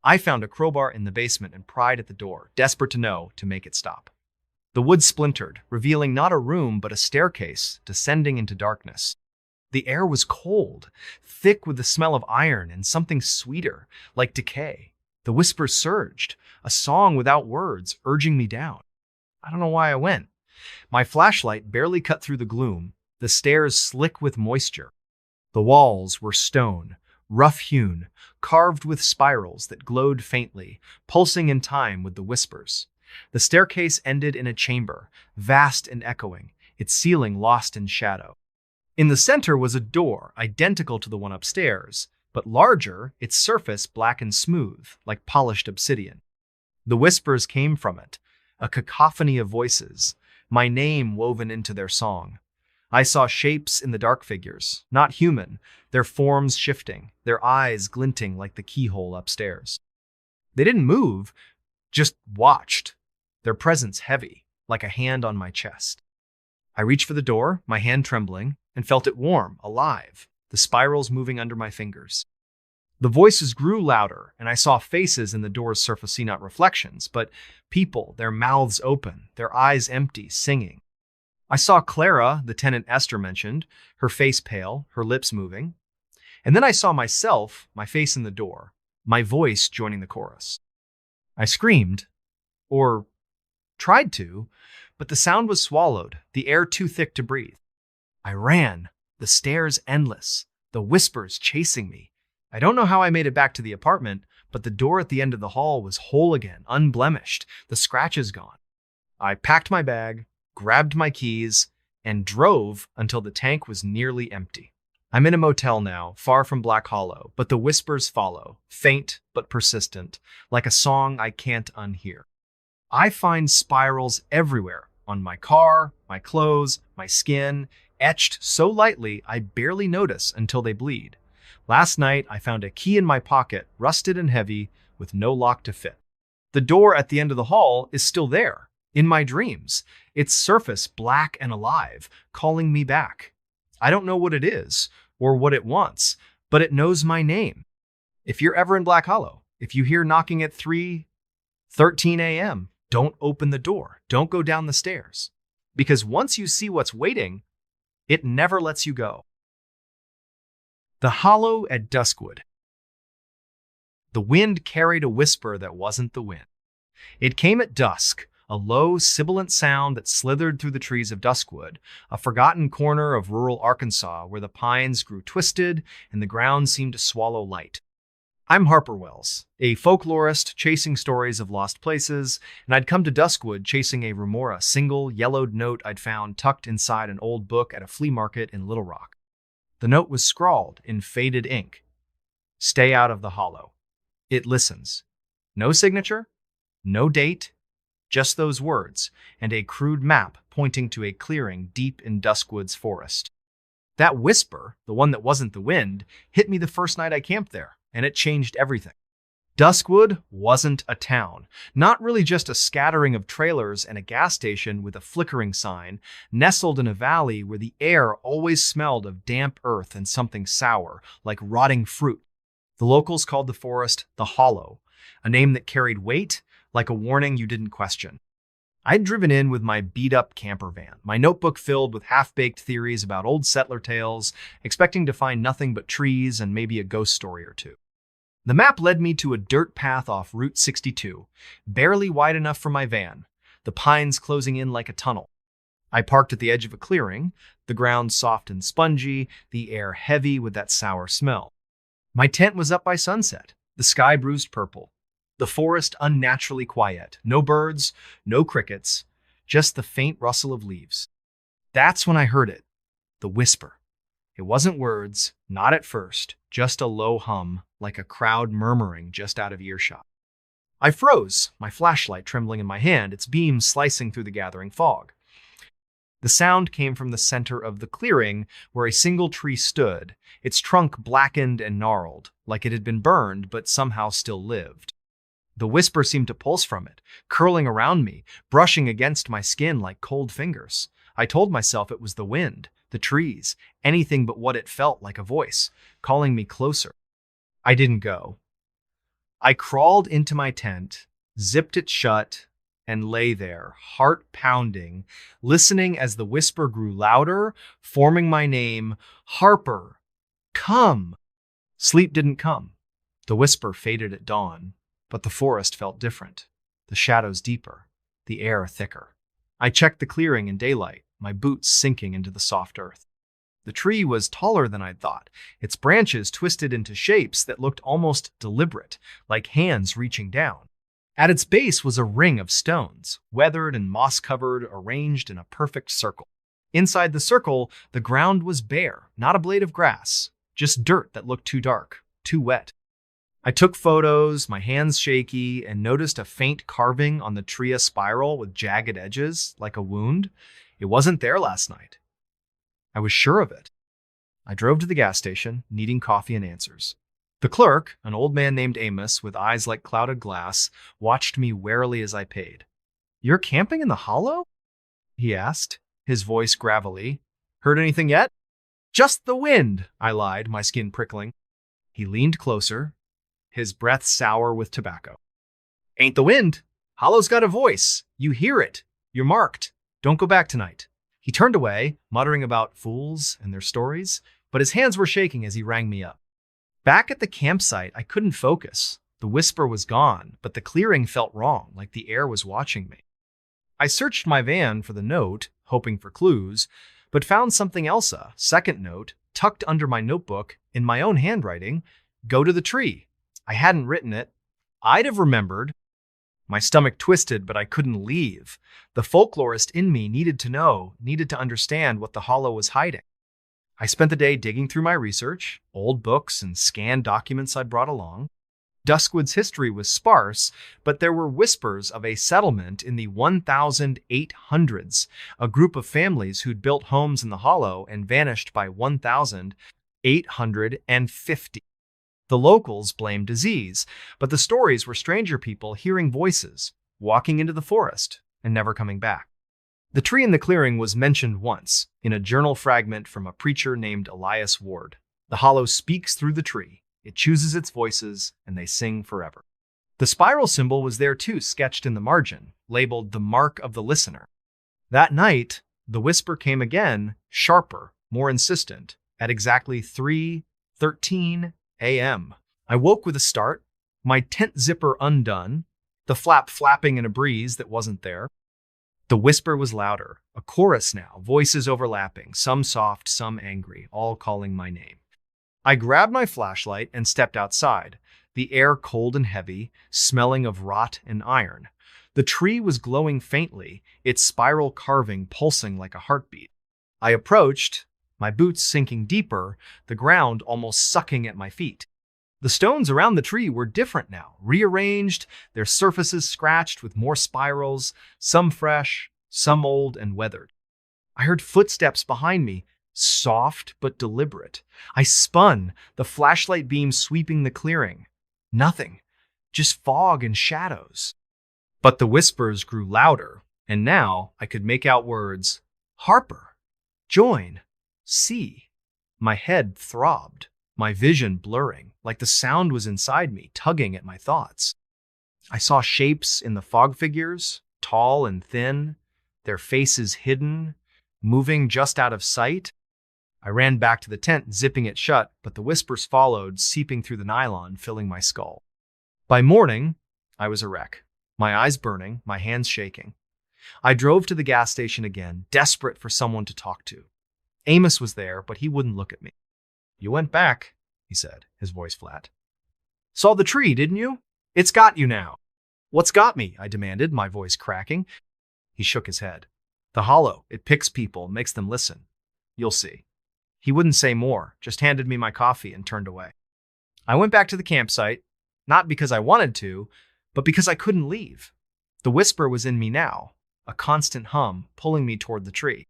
Speaker 1: I found a crowbar in the basement and pried at the door, desperate to know to make it stop. The wood splintered, revealing not a room but a staircase descending into darkness. The air was cold, thick with the smell of iron and something sweeter, like decay. The whispers surged, a song without words, urging me down. I don't know why I went. My flashlight barely cut through the gloom, the stairs slick with moisture. The walls were stone, rough-hewn, carved with spirals that glowed faintly, pulsing in time with the whispers. The staircase ended in a chamber, vast and echoing, its ceiling lost in shadow. In the center was a door, identical to the one upstairs, but larger, its surface black and smooth, like polished obsidian. The whispers came from it, a cacophony of voices, my name woven into their song. I saw shapes in the dark figures, not human, their forms shifting, their eyes glinting like the keyhole upstairs. They didn't move, just watched, their presence heavy, like a hand on my chest. I reached for the door, my hand trembling, and felt it warm, alive, the spirals moving under my fingers. The voices grew louder, and I saw faces in the door's surface, not reflections, but people, their mouths open, their eyes empty, singing. I saw Clara, the tenant Esther mentioned, her face pale, her lips moving. And then I saw myself, my face in the door, my voice joining the chorus. I screamed, or tried to, but the sound was swallowed, the air too thick to breathe. I ran, the stairs endless, the whispers chasing me. I don't know how I made it back to the apartment, but the door at the end of the hall was whole again, unblemished, the scratches gone. I packed my bag, grabbed my keys, and drove until the tank was nearly empty. I'm in a motel now, far from Black Hollow, but the whispers follow, faint but persistent, like a song I can't unhear. I find spirals everywhere, on my car, my clothes, my skin, etched so lightly I barely notice until they bleed. Last night, I found a key in my pocket, rusted and heavy, with no lock to fit. The door at the end of the hall is still there, in my dreams, its surface black and alive, calling me back. I don't know what it is, or what it wants, but it knows my name. If you're ever in Black Hollow, if you hear knocking at 3:13 a.m., don't open the door, don't go down the stairs. Because once you see what's waiting, it never lets you go. The Hollow at Duskwood. The wind carried a whisper that wasn't the wind. It came at dusk, a low, sibilant sound that slithered through the trees of Duskwood, a forgotten corner of rural Arkansas where the pines grew twisted and the ground seemed to swallow light. I'm Harper Wells, a folklorist chasing stories of lost places, and I'd come to Duskwood chasing a remora, single, yellowed note I'd found tucked inside an old book at a flea market in Little Rock. The note was scrawled in faded ink. Stay out of the hollow. It listens. No signature, no date, just those words, and a crude map pointing to a clearing deep in Duskwood's forest. That whisper, the one that wasn't the wind, hit me the first night I camped there, and it changed everything. Duskwood wasn't a town, not really just a scattering of trailers and a gas station with a flickering sign, nestled in a valley where the air always smelled of damp earth and something sour, like rotting fruit. The locals called the forest the Hollow, a name that carried weight, like a warning you didn't question. I'd driven in with my beat-up camper van, my notebook filled with half-baked theories about old settler tales, expecting to find nothing but trees and maybe a ghost story or two. The map led me to a dirt path off Route 62, barely wide enough for my van, the pines closing in like a tunnel. I parked at the edge of a clearing, the ground soft and spongy, the air heavy with that sour smell. My tent was up by sunset, the sky bruised purple, the forest unnaturally quiet, no birds, no crickets, just the faint rustle of leaves. That's when I heard it, the whisper. It wasn't words, not at first, just a low hum, like a crowd murmuring just out of earshot. I froze, my flashlight trembling in my hand, its beams slicing through the gathering fog. The sound came from the center of the clearing where a single tree stood, its trunk blackened and gnarled, like it had been burned but somehow still lived. The whisper seemed to pulse from it, curling around me, brushing against my skin like cold fingers. I told myself it was the wind, the trees, anything but what it felt like a voice, calling me closer. I didn't go. I crawled into my tent, zipped it shut, and lay there, heart pounding, listening as the whisper grew louder, forming my name, Harper, come. Sleep didn't come. The whisper faded at dawn, but the forest felt different, the shadows deeper, the air thicker. I checked the clearing in daylight, my boots sinking into the soft earth. The tree was taller than I'd thought, its branches twisted into shapes that looked almost deliberate, like hands reaching down. At its base was a ring of stones, weathered and moss-covered, arranged in a perfect circle. Inside the circle, the ground was bare, not a blade of grass, just dirt that looked too dark, too wet. I took photos, my hands shaky, and noticed a faint carving on the tria spiral with jagged edges, like a wound. It wasn't there last night. I was sure of it. I drove to the gas station, needing coffee and answers. The clerk, an old man named Amos with eyes like clouded glass, watched me warily as I paid. "You're camping in the hollow?" he asked, his voice gravelly. "Heard anything yet?" "Just the wind," I lied, my skin prickling. He leaned closer, his breath sour with tobacco. "Ain't the wind. Hollow's got a voice. You hear it. You're marked. Don't go back tonight." He turned away, muttering about fools and their stories, but his hands were shaking as he rang me up. Back at the campsite, I couldn't focus. The whisper was gone, but the clearing felt wrong, like the air was watching me. I searched my van for the note, hoping for clues, but found something else, a second note, tucked under my notebook, in my own handwriting. "Go to the tree." I hadn't written it. I'd have remembered. My stomach twisted, but I couldn't leave. The folklorist in me needed to know, needed to understand what the hollow was hiding. I spent the day digging through my research, old books and scanned documents I'd brought along. Duskwood's history was sparse, but there were whispers of a settlement in the 1800s, a group of families who'd built homes in the hollow and vanished by 1850. The locals blamed disease, but the stories were stranger people hearing voices, walking into the forest, and never coming back. The tree in the clearing was mentioned once, in a journal fragment from a preacher named Elias Ward. The hollow speaks through the tree. It chooses its voices, and they sing forever. The spiral symbol was there too, sketched in the margin, labeled the mark of the listener. That night, the whisper came again, sharper, more insistent, at exactly 3:13 a.m. I woke with a start, my tent zipper undone, the flap flapping in a breeze that wasn't there. The whisper was louder, a chorus now, voices overlapping, some soft, some angry, all calling my name. I grabbed my flashlight and stepped outside, the air cold and heavy, smelling of rot and iron. The tree was glowing faintly, its spiral carving pulsing like a heartbeat. I approached, my boots sinking deeper, the ground almost sucking at my feet. The stones around the tree were different now, rearranged, their surfaces scratched with more spirals, some fresh, some old and weathered. I heard footsteps behind me, soft but deliberate. I spun, the flashlight beam sweeping the clearing. Nothing, just fog and shadows. But the whispers grew louder, and now I could make out words. "Harper, join, see." My head throbbed, my vision blurring, like the sound was inside me, tugging at my thoughts. I saw shapes in the fog figures, tall and thin, their faces hidden, moving just out of sight. I ran back to the tent, zipping it shut, but the whispers followed, seeping through the nylon, filling my skull. By morning, I was a wreck, my eyes burning, my hands shaking. I drove to the gas station again, desperate for someone to talk to. Amos was there, but he wouldn't look at me. "You went back," he said, his voice flat. "Saw the tree, didn't you? It's got you now." "What's got me?" I demanded, my voice cracking. He shook his head. "The hollow. It picks people, makes them listen. You'll see." He wouldn't say more, just handed me my coffee and turned away. I went back to the campsite, not because I wanted to, but because I couldn't leave. The whisper was in me now, a constant hum pulling me toward the tree.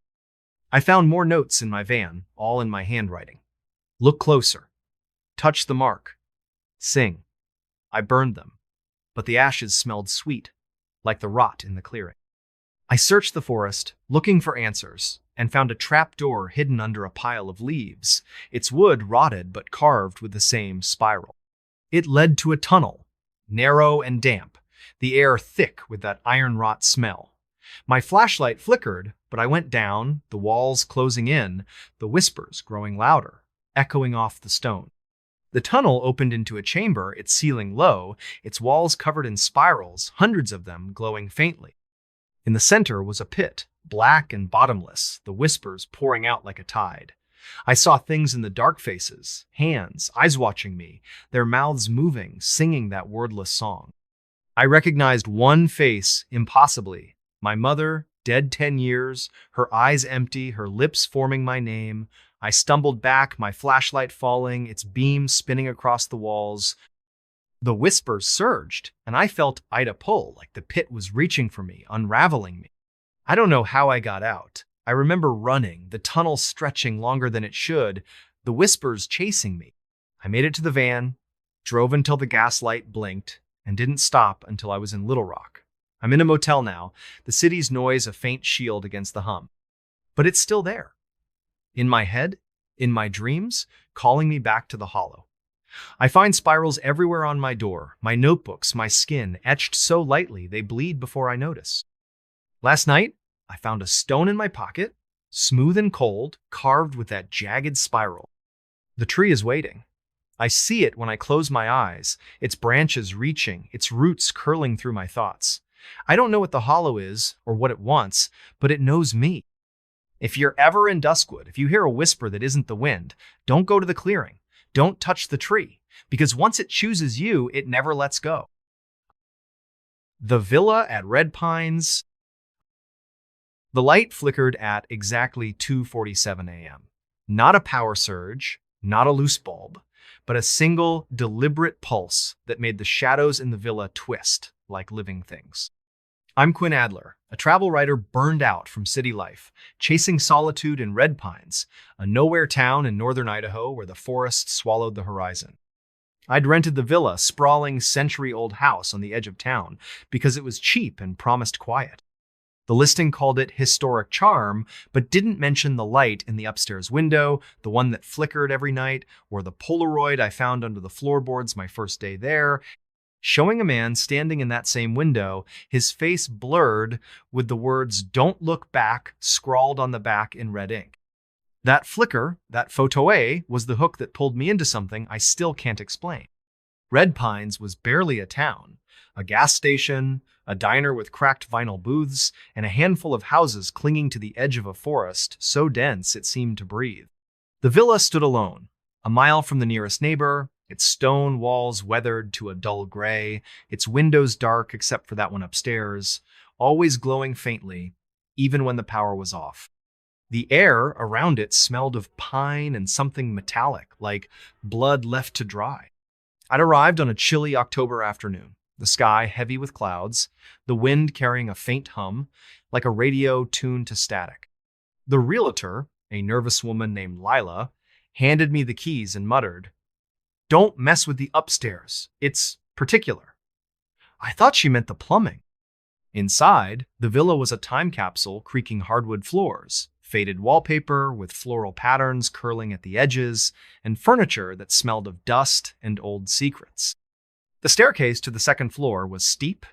Speaker 1: I found more notes in my van, all in my handwriting. "Look closer. Touch the mark. Sing." I burned them, but the ashes smelled sweet, like the rot in the clearing. I searched the forest, looking for answers, and found a trap door hidden under a pile of leaves, its wood rotted but carved with the same spiral. It led to a tunnel, narrow and damp, the air thick with that iron rot smell. My flashlight flickered, but I went down, the walls closing in, the whispers growing louder, echoing off the stone. The tunnel opened into a chamber, its ceiling low, its walls covered in spirals, hundreds of them glowing faintly. In the center was a pit, black and bottomless, the whispers pouring out like a tide. I saw things in the dark faces, hands, eyes watching me, their mouths moving, singing that wordless song. I recognized one face impossibly, my mother, dead 10 years, her eyes empty, her lips forming my name, I stumbled back, my flashlight falling, its beam spinning across the walls. The whispers surged, and I felt Ida pull, like the pit was reaching for me, unraveling me. I don't know how I got out. I remember running, the tunnel stretching longer than it should, the whispers chasing me. I made it to the van, drove until the gas light blinked, and didn't stop until I was in Little Rock. I'm in a motel now, the city's noise a faint shield against the hum. But it's still there. In my head, in my dreams, calling me back to the hollow. I find spirals everywhere on my door, my notebooks, my skin, etched so lightly they bleed before I notice. Last night, I found a stone in my pocket, smooth and cold, carved with that jagged spiral. The tree is waiting. I see it when I close my eyes, its branches reaching, its roots curling through my thoughts. I don't know what the hollow is or what it wants, but it knows me. If you're ever in Duskwood, if you hear a whisper that isn't the wind, don't go to the clearing. Don't touch the tree, because once it chooses you, it never lets go. The villa at Red Pines. The light flickered at exactly 2:47 a.m. Not a power surge, not a loose bulb, but a single, deliberate pulse that made the shadows in the villa twist like living things. I'm Quinn Adler, a travel writer burned out from city life, chasing solitude in Red Pines, a nowhere town in northern Idaho where the forest swallowed the horizon. I'd rented the villa, sprawling century-old house on the edge of town, because it was cheap and promised quiet. The listing called it historic charm, but didn't mention the light in the upstairs window, the one that flickered every night, or the Polaroid I found under the floorboards my first day there, showing a man standing in that same window, his face blurred with the words "Don't look back" scrawled on the back in red ink. That flicker, that photo-A, was the hook that pulled me into something I still can't explain. Red Pines was barely a town, a gas station, a diner with cracked vinyl booths, and a handful of houses clinging to the edge of a forest so dense it seemed to breathe. The villa stood alone, a mile from the nearest neighbor, its stone walls weathered to a dull gray, its windows dark except for that one upstairs, always glowing faintly, even when the power was off. The air around it smelled of pine and something metallic, like blood left to dry. I'd arrived on a chilly October afternoon, the sky heavy with clouds, the wind carrying a faint hum, like a radio tuned to static. The realtor, a nervous woman named Lila, handed me the keys and muttered, "Don't mess with the upstairs. It's particular." I thought she meant the plumbing. Inside, the villa was a time capsule creaking hardwood floors, faded wallpaper with floral patterns curling at the edges, and furniture that smelled of dust and old secrets. The staircase to the second floor was steep,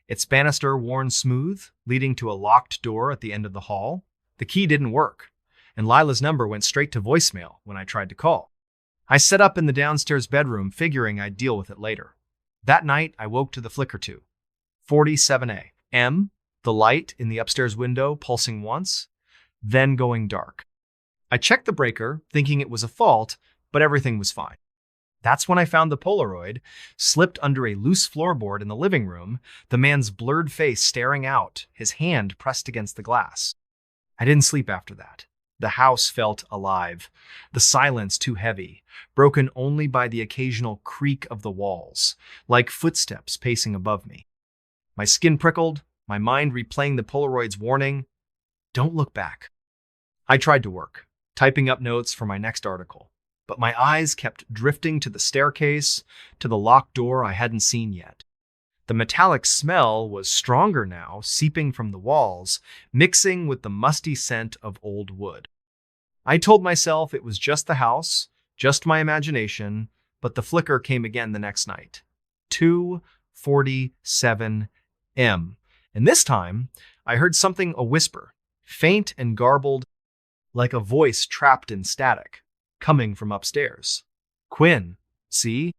Speaker 1: its banister worn smooth, leading to a locked door at the end of the hall. The key didn't work, and Lila's number went straight to voicemail when I tried to call. I set up in the downstairs bedroom, figuring I'd deal with it later. That night, I woke to the flicker too. 47 a.m., the light in the upstairs window pulsing once, then going dark. I checked the breaker, thinking it was a fault, but everything was fine. That's when I found the Polaroid, slipped under a loose floorboard in the living room, the man's blurred face staring out, his hand pressed against the glass. I didn't sleep after that. The house felt alive, the silence too heavy, broken only by the occasional creak of the walls, like footsteps pacing above me. My skin prickled, my mind replaying the Polaroid's warning, "Don't look back." I tried to work, typing up notes for my next article, but my eyes kept drifting to the staircase, to the locked door I hadn't seen yet. The metallic smell was stronger now, seeping from the walls, mixing with the musty scent of old wood. I told myself it was just the house, just my imagination, but the flicker came again the next night. 2:47 a.m. And this time, I heard something a whisper, faint and garbled, like a voice trapped in static, coming from upstairs. "Quinn, see?"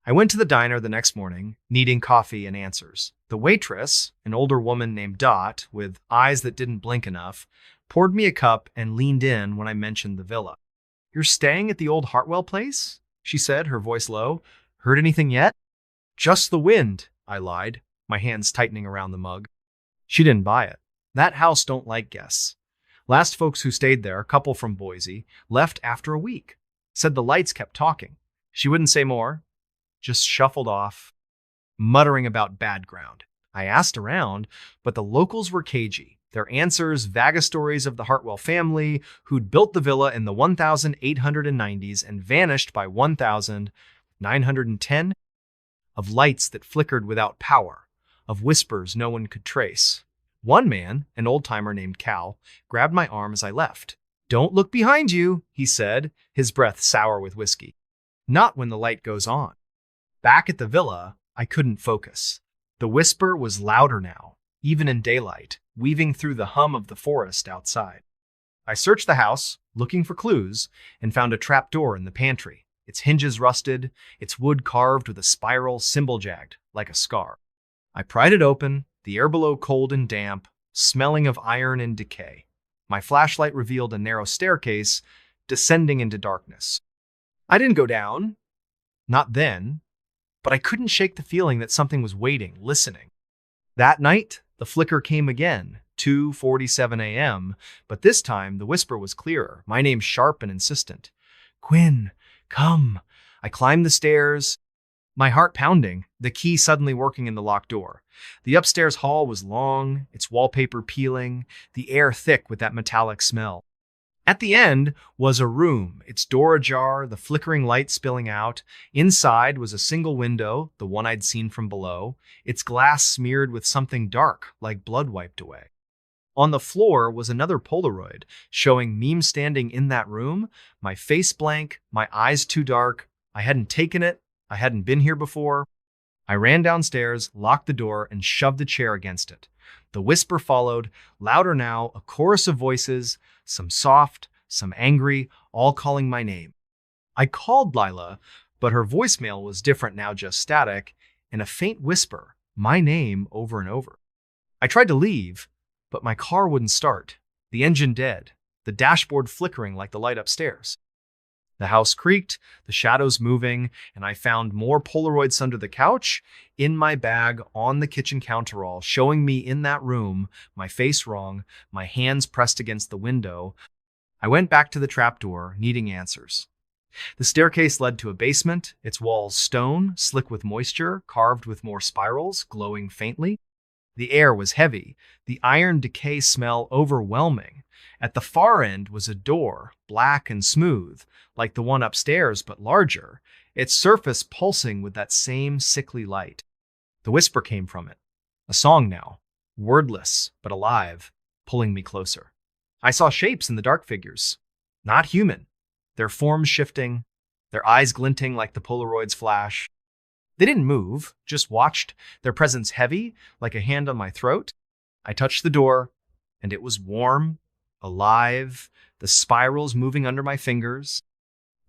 Speaker 1: I went to the diner the next morning, needing coffee and answers. The waitress, an older woman named Dot, with eyes that didn't blink enough, poured me a cup and leaned in when I mentioned the villa. "You're staying at the old Hartwell place?" she said, her voice low. "Heard anything yet?" "Just the wind," I lied, my hands tightening around the mug. She didn't buy it. That house don't like guests. Last folks who stayed there, a couple from Boise, left after a week. Said the lights kept talking. She wouldn't say more, just shuffled off, muttering about bad ground. I asked around, but the locals were cagey. Their answers, vague stories of the Hartwell family, who'd built the villa in the 1890s and vanished by 1910, of lights that flickered without power, of whispers no one could trace. One man, an old-timer named Cal, grabbed my arm as I left. "Don't look behind you," he said, his breath sour with whiskey. "Not when the light goes on." Back at the villa, I couldn't focus. The whisper was louder now, even in daylight, weaving through the hum of the forest outside. I searched the house, looking for clues, and found a trapdoor in the pantry. Its hinges rusted, its wood carved with a spiral symbol jagged, like a scar. I pried it open, the air below cold and damp, smelling of iron and decay. My flashlight revealed a narrow staircase, descending into darkness. I didn't go down, not then, but I couldn't shake the feeling that something was waiting, listening. That night, the flicker came again, 2:47 a.m., but this time the whisper was clearer, my name sharp and insistent. "Quinn, come." I climbed the stairs, my heart pounding, the key suddenly working in the locked door. The upstairs hall was long, its wallpaper peeling, the air thick with that metallic smell. At the end was a room, its door ajar, the flickering light spilling out. Inside was a single window, the one I'd seen from below, its glass smeared with something dark, like blood wiped away. On the floor was another Polaroid, showing me standing in that room, my face blank, my eyes too dark. I hadn't taken it, I hadn't been here before. I ran downstairs, locked the door, and shoved the chair against it. The whisper followed, louder now, a chorus of voices, some soft, some angry, all calling my name. I called Lila, but her voicemail was different now, just static, and a faint whisper, my name, over and over. I tried to leave, but my car wouldn't start, the engine dead, the dashboard flickering like the light upstairs. The house creaked, the shadows moving, and I found more Polaroids under the couch, in my bag, on the kitchen countertop, showing me in that room, my face wrong, my hands pressed against the window. I went back to the trapdoor, needing answers. The staircase led to a basement, its walls stone, slick with moisture, carved with more spirals, glowing faintly. The air was heavy, the iron decay smell overwhelming. At the far end was a door, black and smooth, like the one upstairs but larger, its surface pulsing with that same sickly light. The whisper came from it, a song now, wordless but alive, pulling me closer. I saw shapes in the dark figures, not human, their forms shifting, their eyes glinting like the Polaroid's flash. They didn't move, just watched, their presence heavy, like a hand on my throat. I touched the door, and it was warm, alive, the spirals moving under my fingers.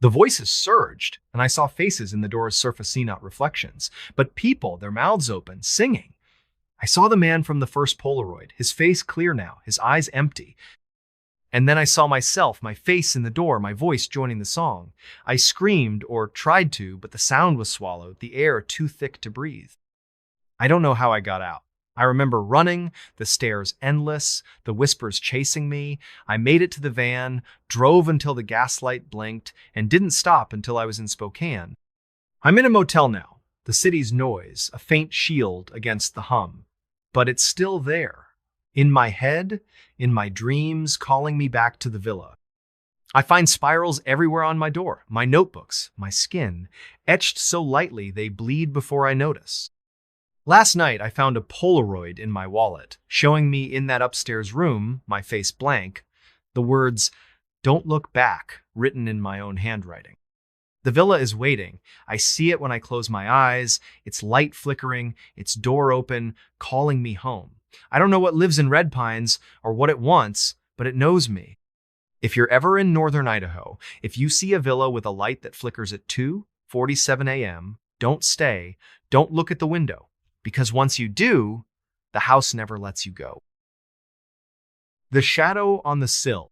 Speaker 1: The voices surged, and I saw faces in the door's surface seen out reflections, but people, their mouths open, singing. I saw the man from the first Polaroid, his face clear now, his eyes empty. And then I saw myself, my face in the door, my voice joining the song. I screamed, or tried to, but the sound was swallowed, the air too thick to breathe. I don't know how I got out. I remember running, the stairs endless, the whispers chasing me. I made it to the van, drove until the gaslight blinked, and didn't stop until I was in Spokane. I'm in a motel now, the city's noise, a faint shield against the hum. But it's still there, in my head, in my dreams, calling me back to the villa. I find spirals everywhere on my door, my notebooks, my skin, etched so lightly they bleed before I notice. Last night, I found a Polaroid in my wallet, showing me in that upstairs room, my face blank, the words, "Don't look back," written in my own handwriting. The villa is waiting. I see it when I close my eyes, its light flickering, its door open, calling me home. I don't know what lives in Red Pines or what it wants, but it knows me. If you're ever in northern Idaho, if you see a villa with a light that flickers at 2:47 a.m., don't stay, don't look at the window. Because once you do, the house never lets you go. The shadow on the sill.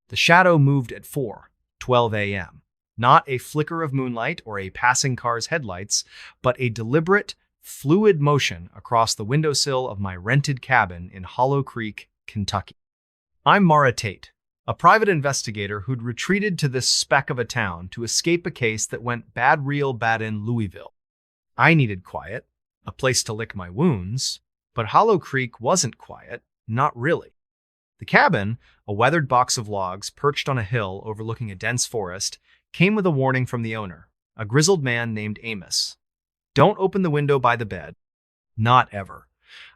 Speaker 1: The shadow moved at 4:12 a.m. Not a flicker of moonlight or a passing car's headlights, but a deliberate, fluid motion across the windowsill of my rented cabin in Hollow Creek, Kentucky. I'm Mara Tate, a private investigator who'd retreated to this speck of a town to escape a case that went bad real bad in Louisville. I needed quiet, a place to lick my wounds, but Hollow Creek wasn't quiet, not really. The cabin, a weathered box of logs perched on a hill overlooking a dense forest, came with a warning from the owner, a grizzled man named Amos. Don't open the window by the bed. Not ever.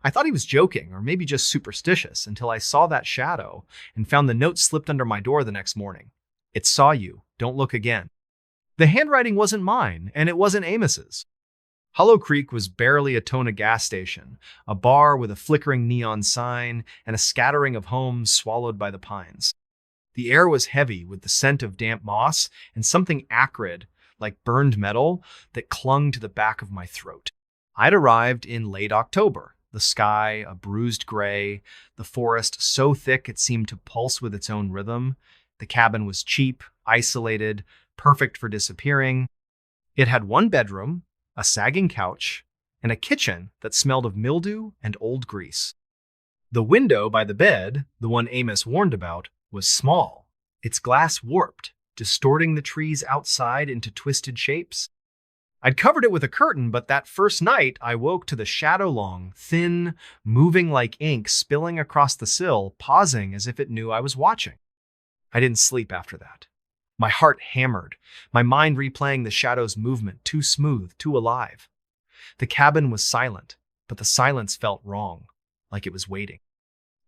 Speaker 1: I thought he was joking, or maybe just superstitious, until I saw that shadow and found the note slipped under my door the next morning. It saw you. Don't look again. The handwriting wasn't mine, and it wasn't Amos's. Hollow Creek was barely a Tona gas station, a bar with a flickering neon sign and a scattering of homes swallowed by the pines. The air was heavy with the scent of damp moss and something acrid, like burned metal, that clung to the back of my throat. I'd arrived in late October, the sky a bruised gray, the forest so thick it seemed to pulse with its own rhythm. The cabin was cheap, isolated, perfect for disappearing. It had one bedroom, a sagging couch, and a kitchen that smelled of mildew and old grease. The window by the bed, the one Amos warned about, was small, its glass warped, distorting the trees outside into twisted shapes. I'd covered it with a curtain, but that first night I woke to the shadow-long, thin, moving like ink spilling across the sill, pausing as if it knew I was watching. I didn't sleep after that. My heart hammered, my mind replaying the shadow's movement, too smooth, too alive. The cabin was silent, but the silence felt wrong, like it was waiting.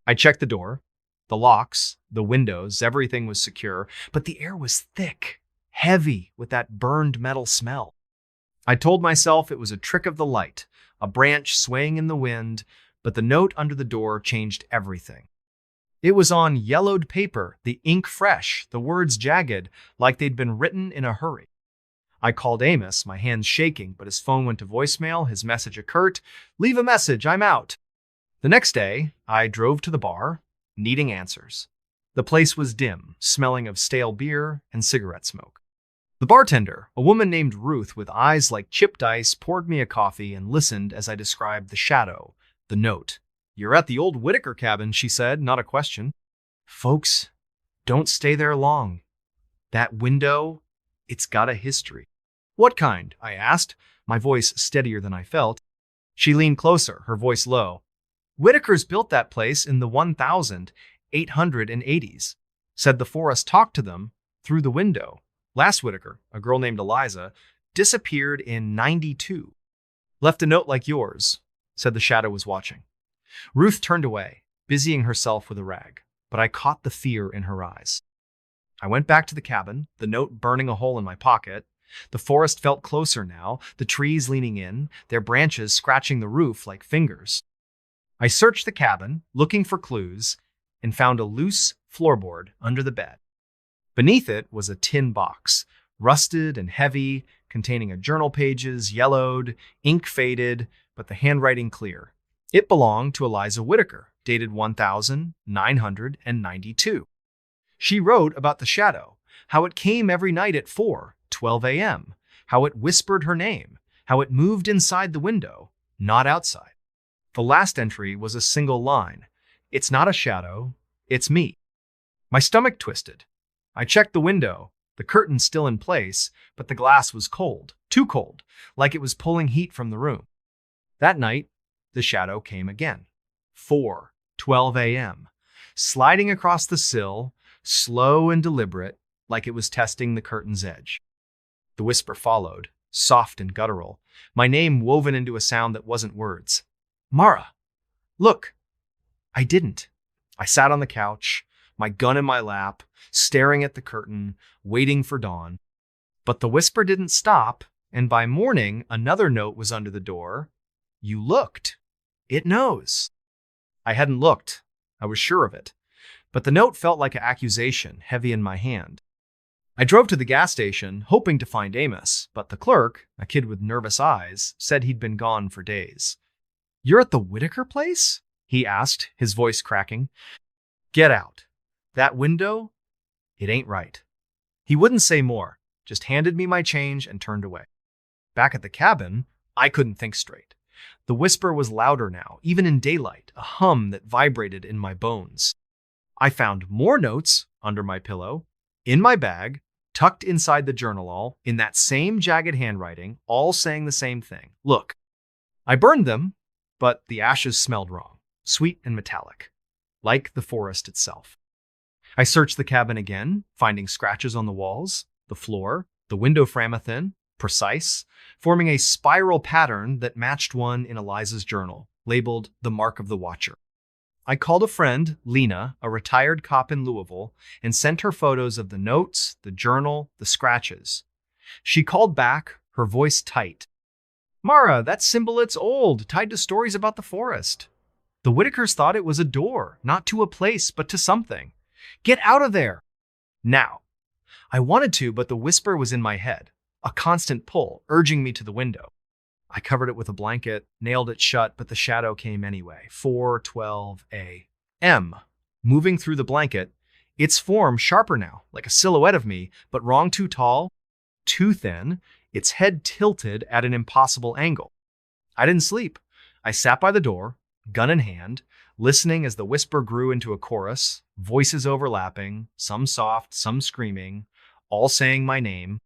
Speaker 1: I checked the door, the locks, the windows, everything was secure, but the air was thick, heavy with that burned metal smell. I told myself it was a trick of the light, a branch swaying in the wind, but the note under the door changed everything. It was on yellowed paper, the ink fresh, the words jagged, like they'd been written in a hurry. I called Amos, my hands shaking, but his phone went to voicemail, his message a curt, "Leave a message, I'm out." The next day, I drove to the bar, needing answers. The place was dim, smelling of stale beer and cigarette smoke. The bartender, a woman named Ruth with eyes like chipped ice, poured me a coffee and listened as I described the shadow, the note. "You're at the old Whitaker cabin," she said, not a question. "Folks, don't stay there long. That window, it's got a history." "What kind?" I asked, my voice steadier than I felt. She leaned closer, her voice low. "Whitakers built that place in the 1880s. Said the forest talked to them through the window. Last Whitaker, a girl named Eliza, disappeared in 92. Left a note like yours," said the shadow was watching. Ruth turned away, busying herself with a rag, but I caught the fear in her eyes. I went back to the cabin, the note burning a hole in my pocket. The forest felt closer now, the trees leaning in, their branches scratching the roof like fingers. I searched the cabin, looking for clues, and found a loose floorboard under the bed. Beneath it was a tin box, rusted and heavy, containing a journal pages, yellowed, ink faded, but the handwriting clear. It belonged to Eliza Whitaker, dated 1992. She wrote about the shadow, how it came every night at 4:12 a.m., how it whispered her name, how it moved inside the window, not outside. The last entry was a single line. "It's not a shadow, it's me." My stomach twisted. I checked the window, the curtain still in place, but the glass was cold, too cold, like it was pulling heat from the room. That night, the shadow came again. 4:12 a.m., sliding across the sill, slow and deliberate, like it was testing the curtain's edge. The whisper followed, soft and guttural, my name woven into a sound that wasn't words. "Mara, look." I didn't. I sat on the couch, my gun in my lap, staring at the curtain, waiting for dawn. But the whisper didn't stop, and by morning, another note was under the door. "You looked. It knows." I hadn't looked. I was sure of it. But the note felt like an accusation, heavy in my hand. I drove to the gas station, hoping to find Amos, but the clerk, a kid with nervous eyes, said he'd been gone for days. "You're at the Whitaker place?" he asked, his voice cracking. "Get out. That window, it ain't right." He wouldn't say more, just handed me my change and turned away. Back at the cabin, I couldn't think straight. The whisper was louder now, even in daylight, a hum that vibrated in my bones. I found more notes under my pillow, in my bag, tucked inside the journal, all in that same jagged handwriting, all saying the same thing. Look, I burned them, but the ashes smelled wrong, sweet and metallic, like the forest itself. I searched the cabin again, finding scratches on the walls, the floor, the window frame thin, precise, forming a spiral pattern that matched one in Eliza's journal, labeled The Mark of the Watcher. I called a friend, Lena, a retired cop in Louisville, and sent her photos of the notes, the journal, the scratches. She called back, her voice tight. Mara, that symbolite's old, tied to stories about the forest. The Whitakers thought it was a door, not to a place, but to something. Get out of there! Now. I wanted to, but the whisper was in my head, a constant pull, urging me to the window. I covered it with a blanket, nailed it shut, but the shadow came anyway. 412 a.m. Moving through the blanket, its form sharper now, like a silhouette of me, but wrong too tall, too thin, its head tilted at an impossible angle. I didn't sleep. I sat by the door, gun in hand, listening as the whisper grew into a chorus, voices overlapping, some soft, some screaming, all saying my name.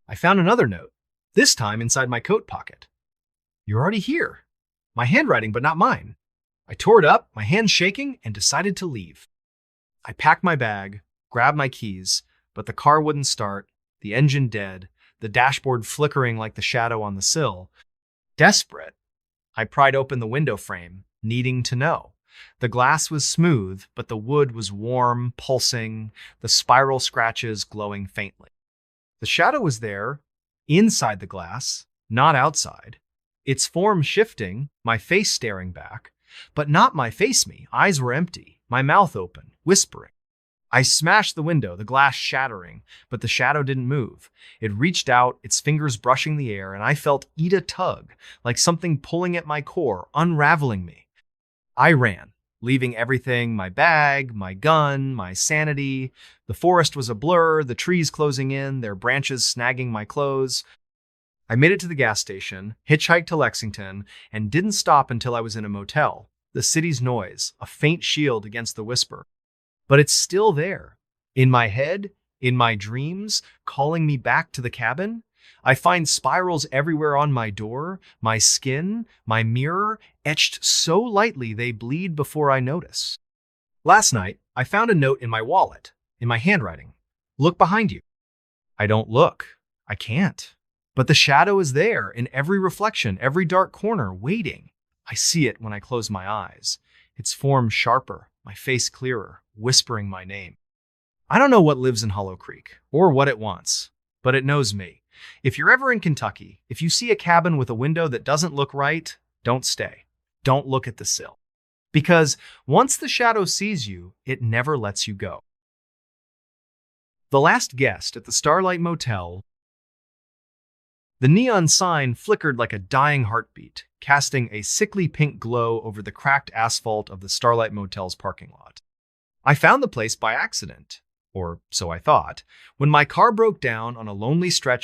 Speaker 1: I found another note, this time inside my coat pocket. You're already here. My handwriting, but not mine. I tore it up, my hands shaking, and decided to leave. I packed my bag, grabbed my keys, but the car wouldn't start, the engine dead, the dashboard flickering like the shadow on the sill. Desperate, I pried open the window frame, needing to know. The glass was smooth, but the wood was warm, pulsing, the spiral scratches glowing faintly. The shadow was there, inside the glass, not outside. Its form shifting, my face staring back, but not my face me. Eyes were empty, my mouth open, whispering. I smashed the window, the glass shattering, but the shadow didn't move. It reached out, its fingers brushing the air, and I felt Ida tug, like something pulling at my core, unraveling me. I ran, leaving everything, my bag, my gun, my sanity. The forest was a blur, the trees closing in, their branches snagging my clothes. I made it to the gas station, hitchhiked to Lexington, and didn't stop until I was in a motel. The city's noise, a faint shield against the whisper. But it's still there. In my head, in my dreams, calling me back to the cabin. I find spirals everywhere on my door, my skin, my mirror, etched so lightly they bleed before I notice. Last night, I found a note in my wallet, in my handwriting. Look behind you. I don't look. I can't. But the shadow is there, in every reflection, every dark corner, waiting. I see it when I close my eyes. Its form sharper, my face clearer, whispering my name. I don't know what lives in Hollow Creek, or what it wants, but it knows me. If you're ever in Kentucky, if you see a cabin with a window that doesn't look right, don't stay. Don't look at the sill. Because once the shadow sees you, it never lets you go. The last guest at the Starlight Motel. The neon sign flickered like a dying heartbeat, casting a sickly pink glow over the cracked asphalt of the Starlight Motel's parking lot. I found the place by accident, or so I thought, when my car broke down on a lonely stretch of